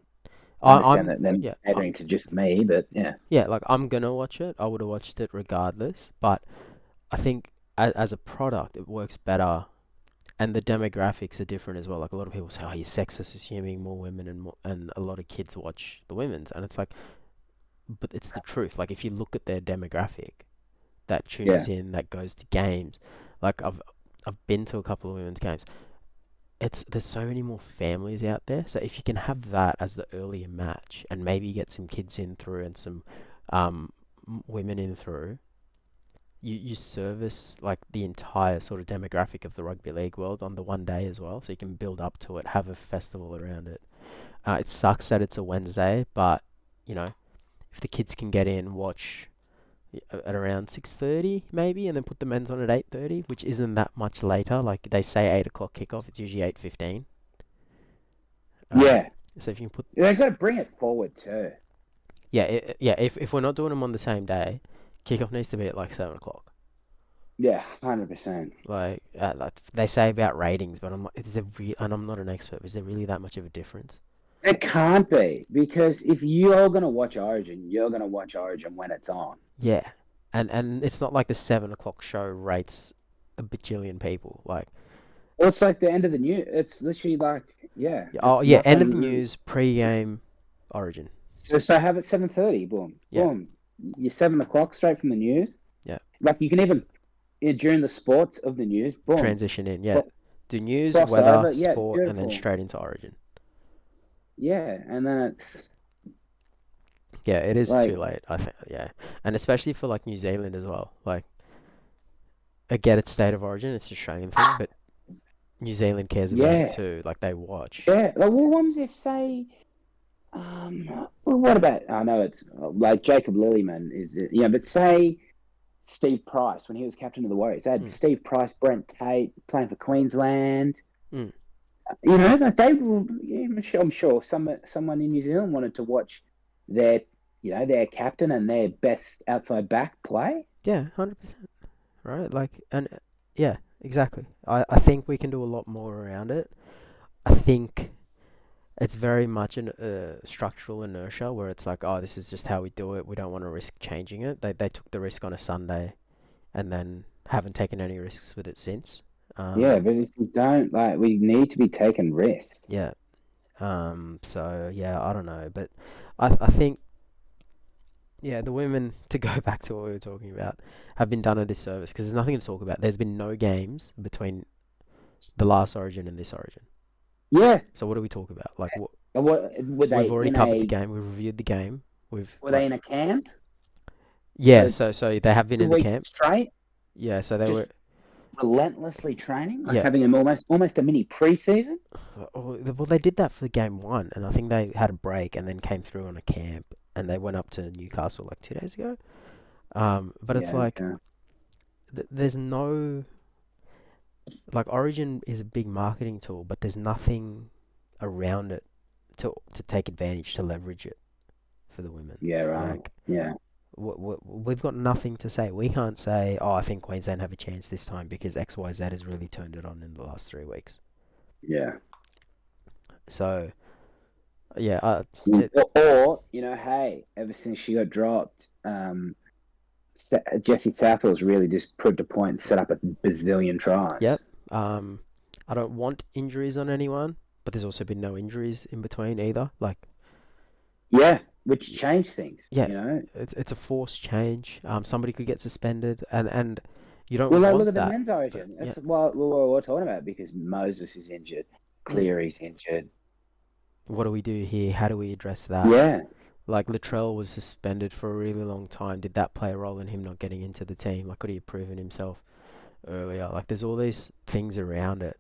I I, understand I'm that then yeah. catering to just me, but yeah, Yeah, like I'm gonna watch it. I would have watched it regardless, but I think as a product, it works better, and the demographics are different as well. Like a lot of people say, "Oh, you're sexist, assuming more women and a lot of kids watch the women's," and it's like, but it's the truth. Like if you look at their demographic that yeah, tunes in, that goes to games, like I've been to a couple of women's games. There's so many more families out there. So if you can have that as the earlier match, and maybe get some kids in through and some women in through, you service like the entire sort of demographic of the rugby league world on the one day as well. So you can build up to it, have a festival around it. It sucks that it's a Wednesday, but you know if the kids can get in, watch at around 6:30 maybe, and then put the men's on at 8:30, which isn't that much later. Like they say 8 o'clock kickoff, it's usually 8:15. Um, yeah. so if you can put, They've got to bring it forward too. yeah, yeah. If we're not doing them on the same day, kickoff needs to be at like 7 o'clock. Yeah, 100%. Like they say about ratings, but I'm like, and I'm not an expert. Is there really that much of a difference? It can't be because if you're going to watch Origin, you're going to watch Origin when it's on. Yeah, and it's not like the 7 o'clock show rates a bajillion people. Like, Well, it's like the end of the news. It's literally like, yeah, oh it's yeah, end of the nothing. news, pre-game, Origin. So have it 7:30. Boom, Yeah, boom. You're 7 o'clock straight from the news. yeah. Like you can even during the sports of the news. Boom, Transition in, yeah. Do news, cross weather, over. Yeah, sport, and then beautiful. straight into Origin. Yeah, and then it's Yeah, it is too like, late, I think. Yeah, and especially for like New Zealand as well. Like, I get it's state of origin, it's an Australian thing, but New Zealand cares about it yeah, too. Like they watch. yeah. Like, well, what if say, well, what about? I know it's like Jacob Lillyman is, but say Steve Price when he was captain of the Warriors. They had Mm, Steve Price, Brent Tate playing for Queensland. mm. Like they will. Yeah, I'm sure someone in New Zealand wanted to watch their, their captain and their best outside back play. Yeah, 100%. Right? Like, and yeah, exactly. I think we can do a lot more around it. I think it's very much an structural inertia where it's like, oh, this is just how we do it. We don't want to risk changing it. They took the risk on a Sunday and then haven't taken any risks with it since. Yeah, Um, but if we don't, like, we need to be taking risks. yeah. So yeah, I don't know, but I think yeah, the women to go back to what we were talking about have been done a disservice because there's nothing to talk about. There's been no games between the last Origin and this Origin. Yeah. So what do we talk about? Like What were they we've already in covered the a? game. We've reviewed the game. We've Were like they in a camp yeah. for So they have been two in the weeks camp. straight, Yeah. So they just were relentlessly training, like yeah. having them almost a mini preseason? Well, they did that for game one, and I think they had a break and then came through on a camp, and they went up to Newcastle like 2 days ago. But it's Yeah, like yeah, there's no like Origin is a big marketing tool, but there's nothing around it to take advantage to leverage it for the women. yeah, right. Like Yeah, we've got nothing to say. We can't say, oh, I think Queensland have a chance this time because XYZ has really turned it on in the last 3 weeks. yeah. So yeah, Or hey, ever since she got dropped, Jesse Southwell's really just proved a point and set up a bazillion yep. tries. Um, I don't want injuries on anyone, but there's also been no injuries in between either. Like Yeah, which changed things. yeah, it's a forced change. Somebody could get suspended, and you Well, don't like, look want at the that. men's But origin. yeah, That's what we're talking about because Moses is injured, mm, Cleary's injured. what do we do here? How do we address that? Yeah, Like Latrell was suspended for a really long time. Did that play a role in him not getting into the team? Like, could he have proven himself earlier? Like, there's all these things around it.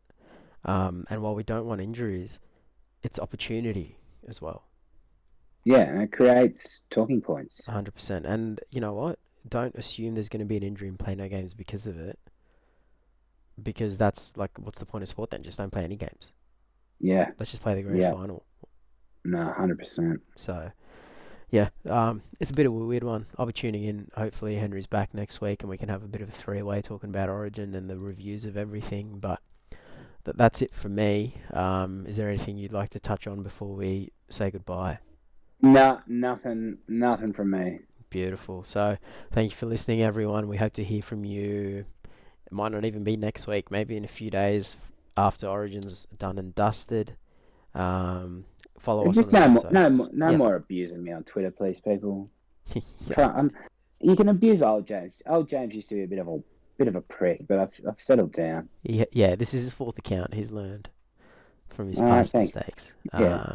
And while we don't want injuries, it's opportunity as well. Yeah, and it creates talking points. 100%. And you know what? Don't assume there's going to be an injury and play no games because of it. Because that's like, what's the point of sport then? Just don't play any games. Yeah, Let's just play the grand yeah, final. no, 100%. So yeah, it's a bit of a weird one. I'll be tuning in. Hopefully Henry's back next week and we can have a bit of a three-way talking about Origin and the reviews of everything. But that's it for me. Is there anything you'd like to touch on before we say goodbye? No, nothing from me. Beautiful. So thank you for listening, everyone. We hope to hear from you. It might not even be next week. Maybe in a few days after Origin's done and dusted. Um, Follow us on Just all our socials. no Yeah. more abusing me on Twitter, please, people. Yeah. Try, you can abuse old James. Old James used to be a bit of a prick, but I've settled down. Yeah, this is his fourth account. He's learned from his All right, past thanks. mistakes. Yeah,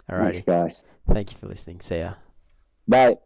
thanks, Alrighty. guys. Thank you for listening. See ya. Bye.